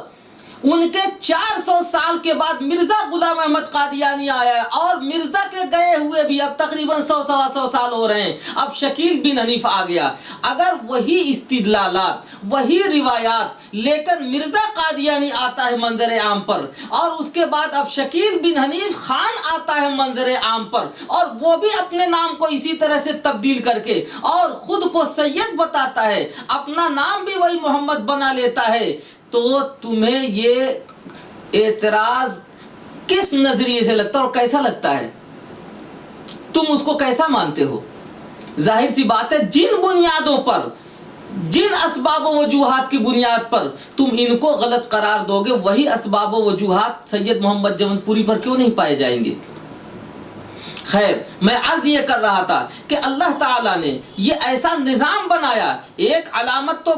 Speaker 2: ان کے 400 سال کے بعد مرزا غلام احمد قادیانی آیا ہے، اور مرزا کے گئے ہوئے بھی اب تقریباً 100 سال ہو رہے ہیں۔ اب شکیل بن حنیف آ گیا۔ اگر وہی استدلالات، وہی روایات لے کر مرزا قادیانی آتا ہے منظر عام پر، اور اس کے بعد اب شکیل بن حنیف خان آتا ہے منظر عام پر، اور وہ بھی اپنے نام کو اسی طرح سے تبدیل کر کے اور خود کو سید بتاتا ہے، اپنا نام بھی وہی محمد بنا لیتا ہے، تو تمہیں یہ اعتراض کس نظریے سے لگتا ہے اور کیسا لگتا ہے؟ تم اس کو کیسا مانتے ہو؟ ظاہر سی بات ہے جن بنیادوں پر، جن اسباب و وجوہات کی بنیاد پر تم ان کو غلط قرار دو گے، وہی اسباب و وجوہات سید محمد جون پوری پر کیوں نہیں پائے جائیں گے؟ خیر، میں عرض یہ کر رہا تھا کہ اللہ تعالیٰ نے یہ ایسا نظام بنایا، ایک علامت تو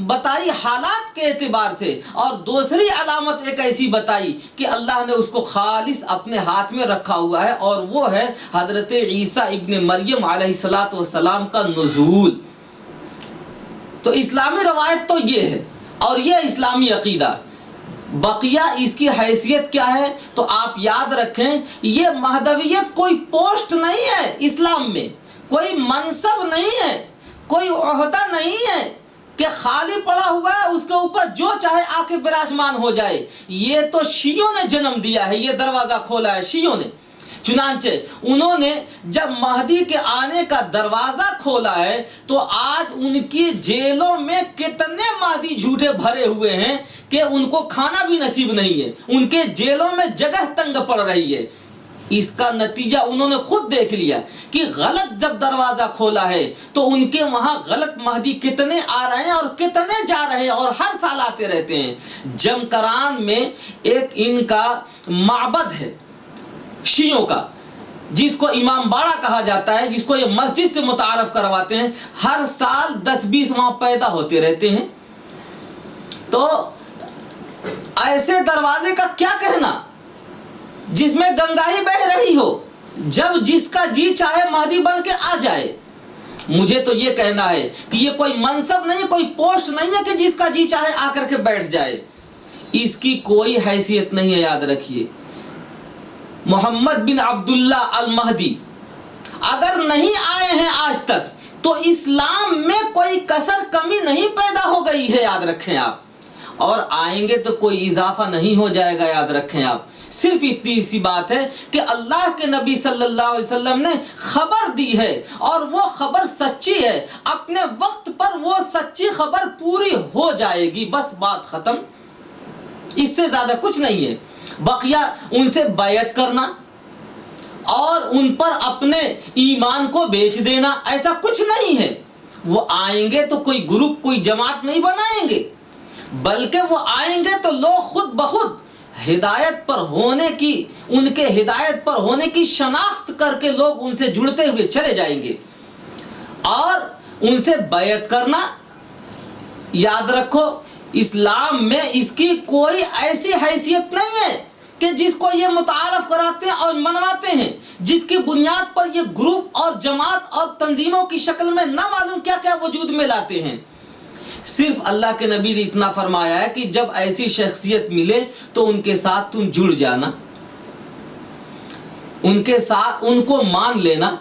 Speaker 2: بتائی حالات کے اعتبار سے، اور دوسری علامت ایک ایسی بتائی کہ اللہ نے اس کو خالص اپنے ہاتھ میں رکھا ہوا ہے، اور وہ ہے حضرت عیسیٰ ابن مریم علیہ السلام کا نزول۔ تو اسلامی روایت تو یہ ہے، اور یہ اسلامی عقیدہ۔ بقیہ اس کی حیثیت کیا ہے تو آپ یاد رکھیں، یہ مہدویت کوئی پوسٹ نہیں ہے، اسلام میں کوئی منصب نہیں ہے، کوئی عہدہ نہیں ہے، کہ خالی پڑا ہوا ہے، اس کے اوپر جو چاہے آ کے براجمان ہو جائے. یہ تو شیعوں نے جنم دیا ہے، یہ دروازہ کھولا ہے شیعوں نے. چنانچہ انہوں نے جب مہدی کے آنے کا دروازہ کھولا ہے تو آج ان کی جیلوں میں کتنے مہدی جھوٹے بھرے ہوئے ہیں کہ ان کو کھانا بھی نصیب نہیں ہے، ان کے جیلوں میں جگہ تنگ پڑ رہی ہے. اس کا نتیجہ انہوں نے خود دیکھ لیا کہ غلط جب دروازہ کھولا ہے تو ان کے وہاں غلط مہدی کتنے آ رہے ہیں اور کتنے جا رہے ہیں، اور ہر سال آتے رہتے ہیں. جمکران میں ایک ان کا معبد ہے شیعوں کا، جس کو امام باڑہ کہا جاتا ہے، جس کو یہ مسجد سے متعارف کرواتے ہیں. ہر سال 10-20 وہاں پیدا ہوتے رہتے ہیں. تو ایسے دروازے کا کیا کہنا جس میں گنگائی بہ رہی ہو، جب جس کا جی چاہے مہدی بن کے آ جائے. مجھے تو یہ کہنا ہے کہ یہ کوئی منصب نہیں، کوئی پوسٹ نہیں ہے کہ جس کا جی چاہے آ کر کے بیٹھ جائے. اس کی کوئی حیثیت نہیں ہے. یاد رکھیے، محمد بن عبداللہ المہدی اگر نہیں آئے ہیں آج تک تو اسلام میں کوئی کسر کمی نہیں پیدا ہو گئی ہے. یاد رکھیں آپ. اور آئیں گے تو کوئی اضافہ نہیں ہو جائے گا. یاد رکھیں آپ. صرف اتنی سی بات ہے کہ اللہ کے نبی صلی اللہ علیہ وسلم نے خبر دی ہے اور وہ خبر سچی ہے. اپنے وقت پر وہ سچی خبر پوری ہو جائے گی، بس بات ختم. اس سے زیادہ کچھ نہیں ہے. بقیہ ان سے بیعت کرنا اور ان پر اپنے ایمان کو بیچ دینا، ایسا کچھ نہیں ہے. وہ آئیں گے تو کوئی گروپ، کوئی جماعت نہیں بنائیں گے، بلکہ وہ آئیں گے تو لوگ خود بخود ہدایت پر ہونے کی، ان کے ہدایت پر ہونے کی شناخت کر کے لوگ ان سے جڑتے ہوئے چلے جائیں گے. اور ان سے بیعت کرنا، یاد رکھو اسلام میں اس کی کوئی ایسی حیثیت نہیں ہے کہ جس کو یہ متعارف کراتے ہیں اور منواتے ہیں، جس کی بنیاد پر یہ گروپ اور جماعت اور تنظیموں کی شکل میں نہ معلوم کیا کیا وجود میں لاتے ہیں. صرف اللہ کے نبی نے اتنا فرمایا ہے کہ جب ایسی شخصیت ملے تو ان کے ساتھ تم جڑ جانا، ان کے ساتھ ان کو مان لینا.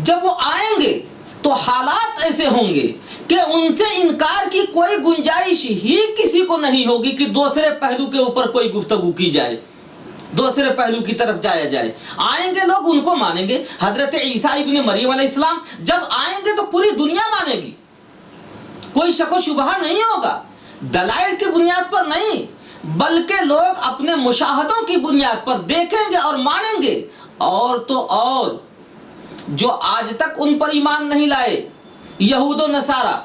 Speaker 2: جب وہ آئیں گے تو حالات ایسے ہوں گے کہ ان سے انکار کی کوئی گنجائش ہی کسی کو نہیں ہوگی کہ دوسرے پہلو کے اوپر کوئی گفتگو کی جائے، دوسرے پہلو کی طرف جایا جائے. آئیں گے لوگ، ان کو مانیں گے. حضرت عیسیٰ ابن مریم علیہ السلام جب آئیں گے تو پوری دنیا مانے گی، کوئی شک و شبہ نہیں ہوگا. دلائل کی بنیاد پر نہیں، بلکہ لوگ اپنے مشاہدوں کی بنیاد پر دیکھیں گے اور مانیں گے. اور تو اور جو آج تک ان پر ایمان نہیں لائے، یہود و نصارہ،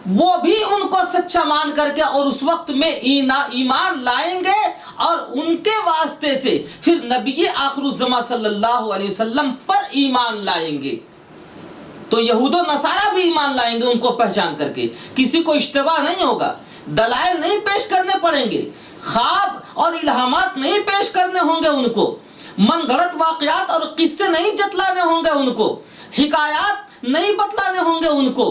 Speaker 2: وہ بھی ان کو سچا مان کر کے اور اس وقت میں ایمان لائیں گے اور ان کے واسطے سے پھر نبی آخر الزماں صلی اللہ علیہ وسلم پر ایمان لائیں گے. تو یہود و نصارہ بھی ایمان لائیں گے ان کو پہچان کر کے. کسی کو اشتباہ نہیں ہوگا، دلائل نہیں پیش کرنے پڑیں گے، خواب اور الہامات نہیں پیش کرنے ہوں گے ان کو، من گھڑت واقعات اور قصے نہیں جتلانے ہوں گے ان کو، حکایات نہیں بتلانے ہوں گے ان کو.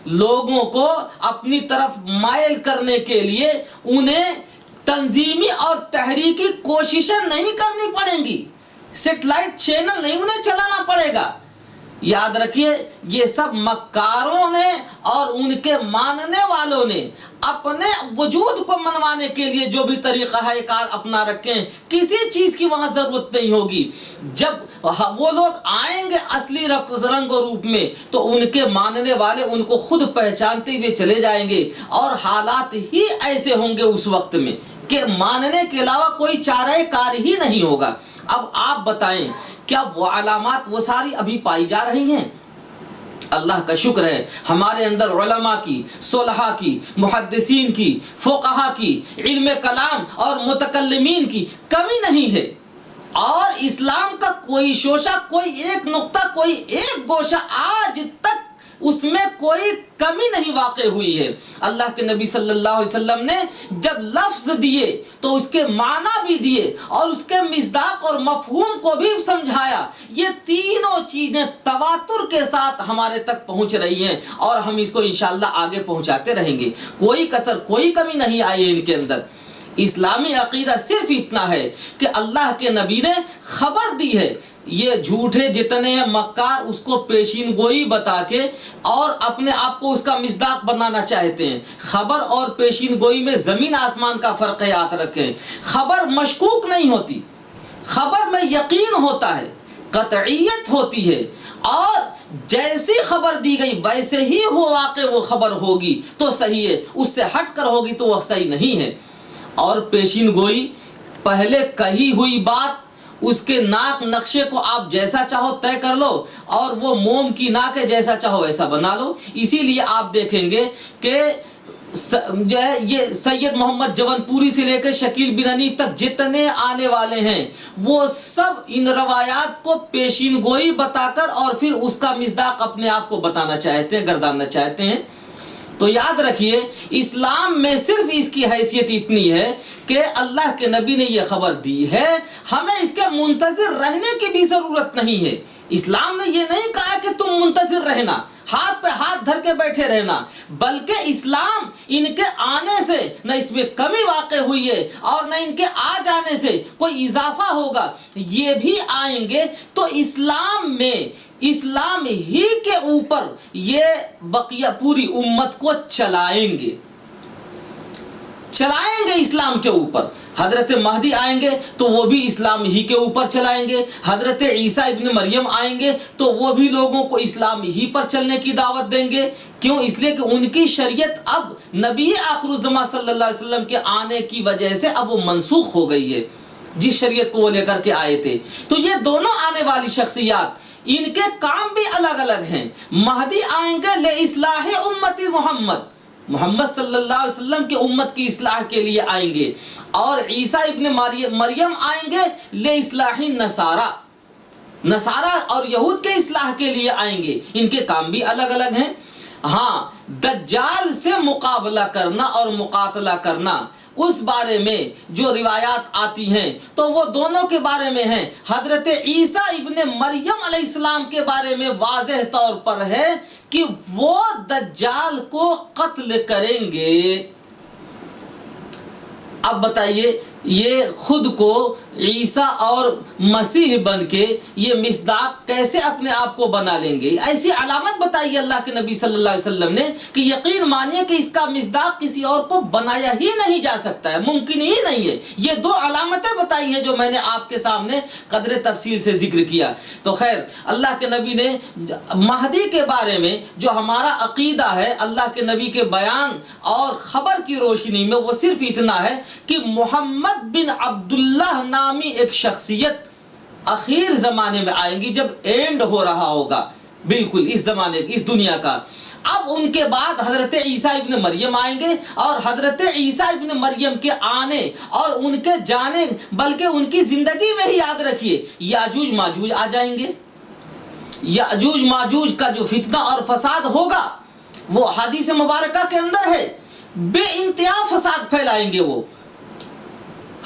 Speaker 2: لوگوں کو اپنی طرف مائل کرنے کے لیے انہیں تنظیمی اور تحریکی کوششیں نہیں کرنی پڑیں گی، سیٹلائٹ چینل نہیں انہیں چلانا پڑے گا. یاد رکھیے یہ سب مکاروں نے اور ان کے ماننے والوں نے اپنے وجود کو منوانے کے لیے جو بھی طریقہ ہے کار اپنا رکھیں، کسی چیز کی وہاں ضرورت نہیں ہوگی. جب وہ لوگ آئیں گے اصلی رنگ و روپ میں تو ان کے ماننے والے ان کو خود پہچانتے ہوئے چلے جائیں گے، اور حالات ہی ایسے ہوں گے اس وقت میں کہ ماننے کے علاوہ کوئی چارہ کار ہی نہیں ہوگا. اب آپ بتائیں کیا وہ علامات وہ ساری ابھی پائی جا رہی ہیں؟ اللہ کا شکر ہے ہمارے اندر علماء کی، صلحاء کی، محدثین کی، فقہاء کی، علم کلام اور متکلمین کی کمی نہیں ہے. اور اسلام کا کوئی شوشہ، کوئی ایک نقطہ، کوئی ایک گوشہ آج تک اس میں کوئی کمی نہیں واقع ہوئی ہے. اللہ کے نبی صلی اللہ علیہ وسلم نے جب لفظ دیے تو اس کے معنی بھی دیے اور اس کے مصداق اور مفہوم کو بھی سمجھایا. یہ تینوں چیزیں تواتر کے ساتھ ہمارے تک پہنچ رہی ہیں اور ہم اس کو انشاءاللہ آگے پہنچاتے رہیں گے. کوئی کسر، کوئی کمی نہیں آئی ان کے اندر. اسلامی عقیدہ صرف اتنا ہے کہ اللہ کے نبی نے خبر دی ہے یہ جھوٹے جتنے ہیں مکار اس کو پیشین گوئی بتا کے اور اپنے آپ کو اس کا مصداق بنانا چاہتے ہیں. خبر اور پیشین گوئی میں زمین آسمان کا فرق ہے، یاد رکھیں. خبر مشکوک نہیں ہوتی، خبر میں یقین ہوتا ہے، قطعیت ہوتی ہے، اور جیسی خبر دی گئی ویسے ہی ہو واقع وہ خبر ہوگی تو صحیح ہے، اس سے ہٹ کر ہوگی تو وہ صحیح نہیں ہے. اور پیشین گوئی پہلے کہی ہوئی بات، اس کے ناک نقشے کو آپ جیسا چاہو طے کر لو، اور وہ موم کی ناک ہے جیسا چاہو ویسا بنا لو. اسی لیے آپ دیکھیں گے کہ جو ہے یہ سید محمد جون پوری سے لے کر شکیل بن حنیف تک جتنے آنے والے ہیں وہ سب ان روایات کو پیشین گوئی بتا کر اور پھر اس کا مصداق اپنے آپ کو بتانا چاہتے ہیں، گرداننا چاہتے ہیں. تو یاد رکھیے اسلام میں صرف اس کی حیثیت اتنی ہے کہ اللہ کے نبی نے یہ خبر دی ہے، ہمیں اس کے منتظر رہنے کی بھی ضرورت نہیں ہے. اسلام نے یہ نہیں کہا کہ تم منتظر رہنا، ہاتھ پہ ہاتھ دھر کے بیٹھے رہنا، بلکہ اسلام ان کے آنے سے نہ اس میں کمی واقع ہوئی ہے اور نہ ان کے آ جانے سے کوئی اضافہ ہوگا. یہ بھی آئیں گے تو اسلام میں اسلام ہی کے اوپر یہ بقیہ پوری امت کو چلائیں گے اسلام کے اوپر. حضرت مہدی آئیں گے تو وہ بھی اسلام ہی کے اوپر چلائیں گے. حضرت عیسیٰ ابن مریم آئیں گے تو وہ بھی لوگوں کو اسلام ہی پر چلنے کی دعوت دیں گے. کیوں؟ اس لیے کہ ان کی شریعت اب نبی آخر الزماں صلی اللہ علیہ وسلم کے آنے کی وجہ سے اب وہ منسوخ ہو گئی ہے، جس شریعت کو وہ لے کر کے آئے تھے. تو یہ دونوں آنے والی شخصیات ان کے کام بھی الگ الگ ہیں. مہدی آئیں گے لِإِصْلَاحِ أُمَّةِ محمد صلی اللہ علیہ وسلم کی امت کی اصلاح کے لیے آئیں گے، اور عیسیٰ ابن مریم آئیں گے لِإِصْلَاحِ نصارہ اور یہود کے اصلاح کے لیے آئیں گے. ان کے کام بھی الگ الگ ہیں. ہاں، دجال سے مقابلہ کرنا اور مقاتلہ کرنا اس بارے میں جو روایات آتی ہیں تو وہ دونوں کے بارے میں ہیں. حضرت عیسیٰ ابن مریم علیہ السلام کے بارے میں واضح طور پر ہے کہ وہ دجال کو قتل کریں گے. اب بتائیے یہ خود کو عیسیٰ اور مسیح بن کے یہ مصداق کیسے اپنے آپ کو بنا لیں گے؟ ایسی علامت بتائیے اللہ کے نبی صلی اللہ علیہ وسلم نے کہ یقین مانیے کہ اس کا مصداق کسی اور کو بنایا ہی نہیں جا سکتا ہے، ممکن ہی نہیں ہے. یہ دو علامتیں بتائی ہیں جو میں نے آپ کے سامنے قدر تفصیل سے ذکر کیا. تو خیر، اللہ کے نبی نے مہدی کے بارے میں جو ہمارا عقیدہ ہے اللہ کے نبی کے بیان اور خبر کی روشنی میں وہ صرف اتنا ہے کہ محمد بن عبداللہ نامی ایک شخصیت اخیر زمانے میں آئیں گی، جب اینڈ ہو رہا ہوگا بالکل اس زمانے اس دنیا کا. اب ان کے بعد حضرت عیسیٰ ابن مریم آئیں گے، اور حضرت عیسیٰ ابن مریم کے آنے اور ان کے جانے بلکہ ان کی زندگی میں ہی یاد رکھیے یاجوج ماجوج آ جائیں گے. یاجوج ماجوج کا جو فتنہ اور فساد ہوگا وہ حدیث مبارکہ کے اندر ہے، بے انتہا فساد پھیلائیں گے. وہ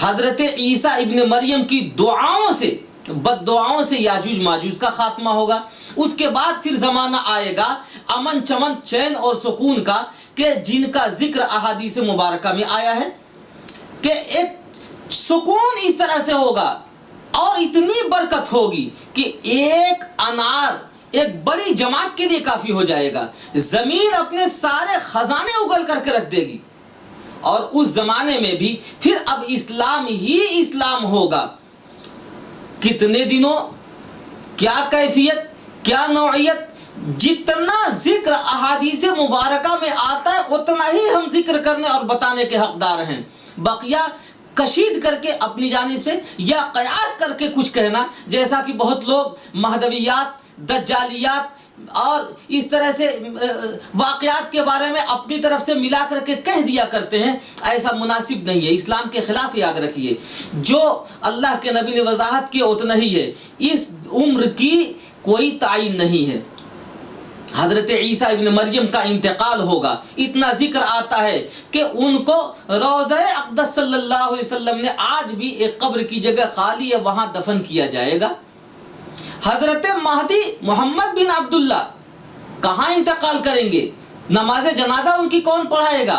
Speaker 2: حضرت عیسیٰ ابن مریم کی دعاؤں سے بد دعاؤں سے یاجوج ماجوج کا خاتمہ ہوگا. اس کے بعد پھر زمانہ آئے گا امن چمن چین اور سکون کا، کہ جن کا ذکر احادیث مبارکہ میں آیا ہے کہ ایک سکون اس طرح سے ہوگا اور اتنی برکت ہوگی کہ ایک انار ایک بڑی جماعت کے لیے کافی ہو جائے گا. زمین اپنے سارے خزانے اگل کر کے رکھ دے گی. اور اس زمانے میں بھی پھر اب اسلام ہی اسلام ہوگا. کتنے دنوں، کیا کیفیت، کیا نوعیت، جتنا ذکر احادیث مبارکہ میں آتا ہے اتنا ہی ہم ذکر کرنے اور بتانے کے حقدار ہیں. بقیہ کشید کر کے اپنی جانب سے یا قیاس کر کے کچھ کہنا، جیسا کہ بہت لوگ مہدویات، دجالیات اور اس طرح سے واقعات کے بارے میں اپنی طرف سے ملا کر کے کہہ دیا کرتے ہیں، ایسا مناسب نہیں ہے، اسلام کے خلاف. یاد رکھیے جو اللہ کے نبی نے وضاحت کی اتنا ہی ہے، اس عمر کی کوئی تعین نہیں ہے. حضرت عیسیٰ ابن مریم کا انتقال ہوگا، اتنا ذکر آتا ہے کہ ان کو روضہ اقدس صلی اللہ علیہ وسلم نے آج بھی ایک قبر کی جگہ خالی ہے وہاں دفن کیا جائے گا. حضرت مہدی محمد بن عبداللہ کہاں انتقال کریں گے؟ نماز جنازہ ان کی کون پڑھائے گا؟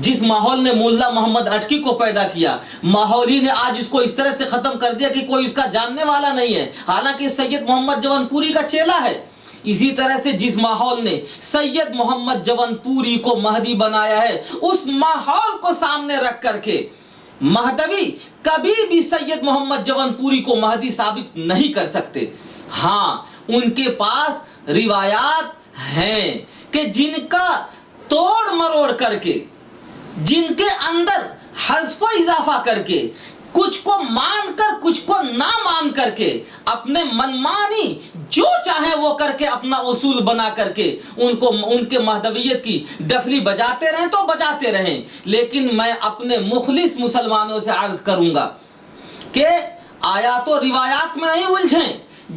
Speaker 2: جس ماحول نے ملا محمد اٹکی کو پیدا کیا، ماحولی نے آج اس کو اس طرح سے ختم کر دیا کہ کوئی اس کا جاننے والا نہیں ہے، حالانکہ سید محمد جون پوری کا چیلا ہے۔ اسی طرح سے جس ماحول نے سید محمد جون پوری کو مہدی بنایا ہے، اس ماحول کو سامنے رکھ کر کے مہدوی کبھی بھی سید محمد جون پوری کو مہدی ثابت نہیں کر سکتے۔ ہاں، ان کے پاس روایات ہیں کہ جن کا توڑ مروڑ کر کے، جن کے اندر حذف و اضافہ کر کے، کچھ کو مان کر کچھ کو نہ مان کر کے، اپنے منمانی جو چاہیں وہ کر کے اپنا اصول بنا کر کے ان کے مہدویت کی ڈفلی بجاتے رہیں تو بجاتے رہیں، لیکن میں اپنے مخلص مسلمانوں سے عرض کروں گا کہ آیات و روایات میں نہیں الجھیں۔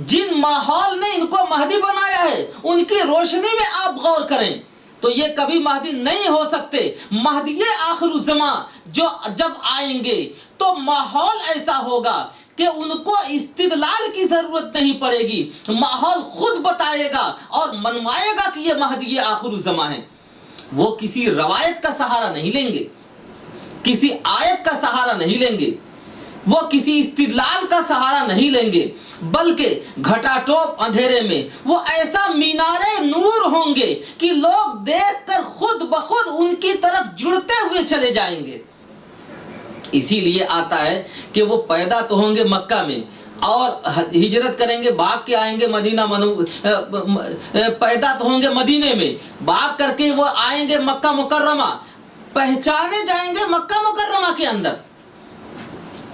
Speaker 2: جن ماحول نے ان کو مہدی بنایا ہے ان کی روشنی میں آپ غور کریں تو یہ کبھی مہدی نہیں ہو سکتے۔ مہدی آخر الزماں جو جب آئیں گے تو ماحول ایسا ہوگا کہ ان کو استدلال کی ضرورت نہیں پڑے گی، ماحول خود بتائے گا اور منوائے گا کہ یہ مہدی آخر الزماں ہے۔ وہ کسی روایت کا سہارا نہیں لیں گے، کسی آیت کا سہارا نہیں لیں گے، وہ کسی استدلال کا سہارا نہیں لیں گے، بلکہ گھٹا ٹوپ اندھیرے میں وہ ایسا مینارے نور ہوں گے کہ لوگ دیکھ کر خود بخود ان کی طرف جڑتے ہوئے چلے جائیں گے۔ اسی لیے آتا ہے کہ وہ پیدا تو ہوں گے مکہ میں اور ہجرت کریں گے، بھاگ کے آئیں گے مدینہ پیدا تو ہوں گے مدینے میں، بھاگ کر کے وہ آئیں گے مکہ مکرمہ، پہچانے جائیں گے مکہ مکرمہ کے اندر،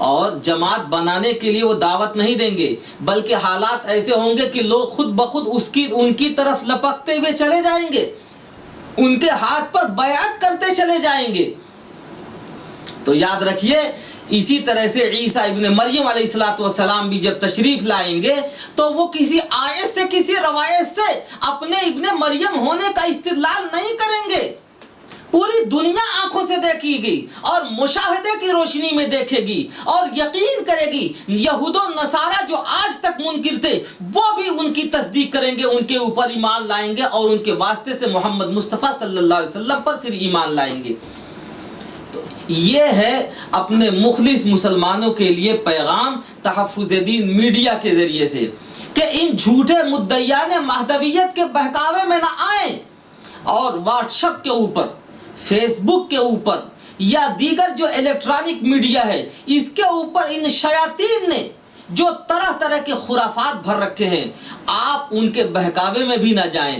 Speaker 2: اور جماعت بنانے کے لیے وہ دعوت نہیں دیں گے، بلکہ حالات ایسے ہوں گے کہ لوگ خود بخود ان کی طرف لپکتے ہوئے چلے جائیں گے، ان کے ہاتھ پر بیعت کرتے چلے جائیں گے۔ تو یاد رکھیے، اسی طرح سے عیسیٰ ابن مریم علیہ السلام بھی جب تشریف لائیں گے تو وہ کسی آیت سے کسی روایت سے اپنے ابن مریم ہونے کا استدلال نہیں کریں گے۔ پوری دنیا آنکھوں سے دیکھے گی اور مشاہدے کی روشنی میں دیکھے گی اور یقین کرے گی۔ یہود و نصارہ جو آج تک منکر تھے وہ بھی ان کی تصدیق کریں گے، ان کے اوپر ایمان لائیں گے اور ان کے واسطے سے محمد مصطفیٰ صلی اللہ علیہ وسلم پر پھر ایمان لائیں گے۔ تو یہ ہے اپنے مخلص مسلمانوں کے لیے پیغام تحفظ دین میڈیا کے ذریعے سے کہ ان جھوٹے مدعیان مہدویت کے بہکاوے میں نہ آئیں، اور واٹس ایپ کے اوپر، فیس بک کے اوپر یا دیگر جو الیکٹرانک میڈیا ہے اس کے اوپر ان شیاطین نے جو طرح طرح کے خرافات بھر رکھے ہیں، آپ ان کے بہکاوے میں بھی نہ جائیں۔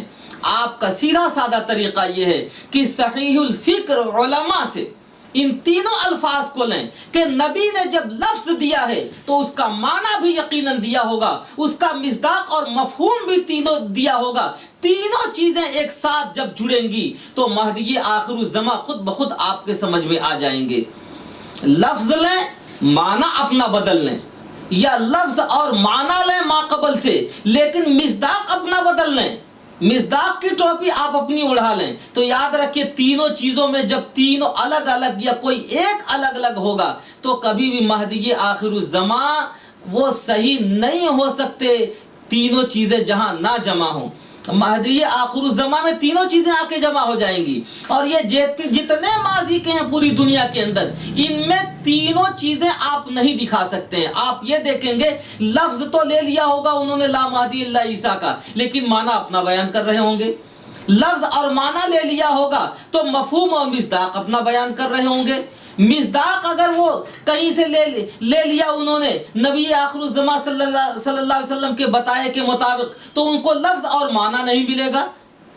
Speaker 2: آپ کا سیدھا سادہ طریقہ یہ ہے کہ صحیح الفکر علماء سے ان تینوں الفاظ کو لیں کہ نبی نے جب لفظ دیا ہے تو اس کا معنی بھی یقیناً دیا ہوگا، اس کا مصداق اور مفہوم بھی تینوں دیا ہوگا۔ تینوں چیزیں ایک ساتھ جب جڑیں گی تو مہدی آخر الزماں خود بخود آپ کے سمجھ میں آ جائیں گے۔ لفظ لیں، معنی اپنا بدل لیں، یا لفظ اور معنی لیں ماقبل سے لیکن مصداق اپنا بدل لیں، مصداق کی ٹوپی آپ اپنی اڑا لیں۔ تو یاد رکھیے، تینوں چیزوں میں جب تینوں الگ الگ یا کوئی ایک الگ الگ ہوگا تو کبھی بھی مہدی آخر الزماں وہ صحیح نہیں ہو سکتے، تینوں چیزیں جہاں نہ جمع ہوں۔ مہدی آخر الزماں میں تینوں چیزیں آ کے جمع ہو جائیں گی، اور یہ جتنے ماضی کے ہیں پوری دنیا کے اندر، ان میں تینوں چیزیں آپ نہیں دکھا سکتے ہیں۔ آپ یہ دیکھیں گے لفظ تو لے لیا ہوگا انہوں نے لا مہدی الا عیسیٰ کا، لیکن معنی اپنا بیان کر رہے ہوں گے۔ لفظ اور معنی لے لیا ہوگا تو مفہوم اور مصداق اپنا بیان کر رہے ہوں گے۔ مصداق اگر وہ کہیں سے لے لیا انہوں نے نبی آخر الزماں صلی اللہ علیہ وسلم کے بتائے کے مطابق تو ان کو لفظ اور معنی نہیں ملے گا۔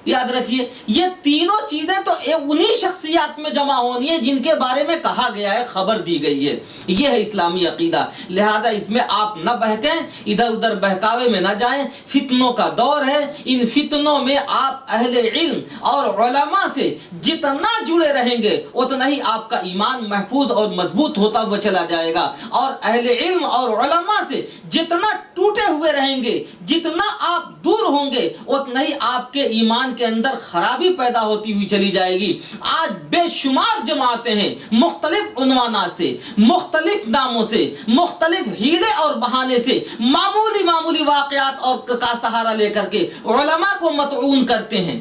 Speaker 2: یاد رکھیے، یہ تینوں چیزیں تو انہی شخصیات میں جمع ہونی ہے جن کے بارے میں کہا گیا ہے، خبر دی گئی ہے۔ یہ ہے اسلامی عقیدہ، لہذا اس میں آپ نہ بہکیں، ادھر ادھر بہکاوے میں نہ جائیں۔ فتنوں کا دور ہے، ان فتنوں میں آپ اہل علم اور علماء سے جتنا جڑے رہیں گے اتنا ہی آپ کا ایمان محفوظ اور مضبوط ہوتا ہوا چلا جائے گا، اور اہل علم اور علماء سے جتنا ٹوٹے ہوئے رہیں گے، جتنا آپ دور ہوں گے اتنا ہی آپ کے ایمان کے اندر خرابی پیدا ہوتی ہوئی چلی جائے گی۔ آج بے شمار جماعتیں ہیں، مختلف عنوانات سے، مختلف ناموں سے، مختلف ہیلے اور بہانے سے معمولی واقعات اور کا سہارا لے کر کے علماء کو مطعون کرتے ہیں،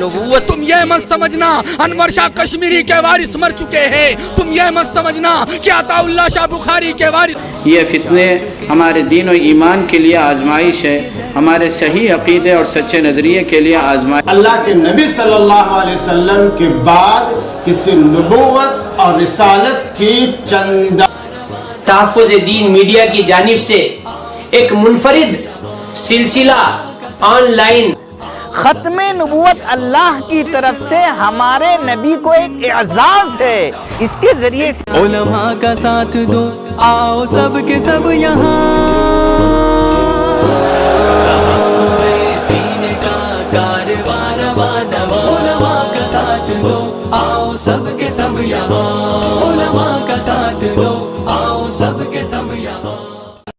Speaker 3: نبوت
Speaker 4: تم یہ مت سمجھنا انور شاہ کشمیری کے وارث مر چکے ہیں، تم یہ مت سمجھنا کہ عطا اللہ شاہ بخاری کے وارث.
Speaker 5: یہ فتنے ہمارے دین و ایمان کے لیے آزمائش ہے، ہمارے صحیح عقیدے اور سچے نظریے کے لیے آزمائش.
Speaker 6: اللہ کے نبی صلی اللہ علیہ وسلم کے بعد کسی نبوت اور رسالت کی چند
Speaker 3: تحفظ دین میڈیا کی جانب سے ایک منفرد سلسلہ آن لائن
Speaker 7: ختم نبوت اللہ کی طرف سے ہمارے نبی کو ایک اعزاز ہے، اس کے ذریعے
Speaker 1: علماء کا ساتھ دو، آؤ سب کے سب یہاں، تحفظ دین کا کارواں رواں دواں. علماء کا ساتھ دو، آؤ سب کے سب یہاں، علماء کا ساتھ دو.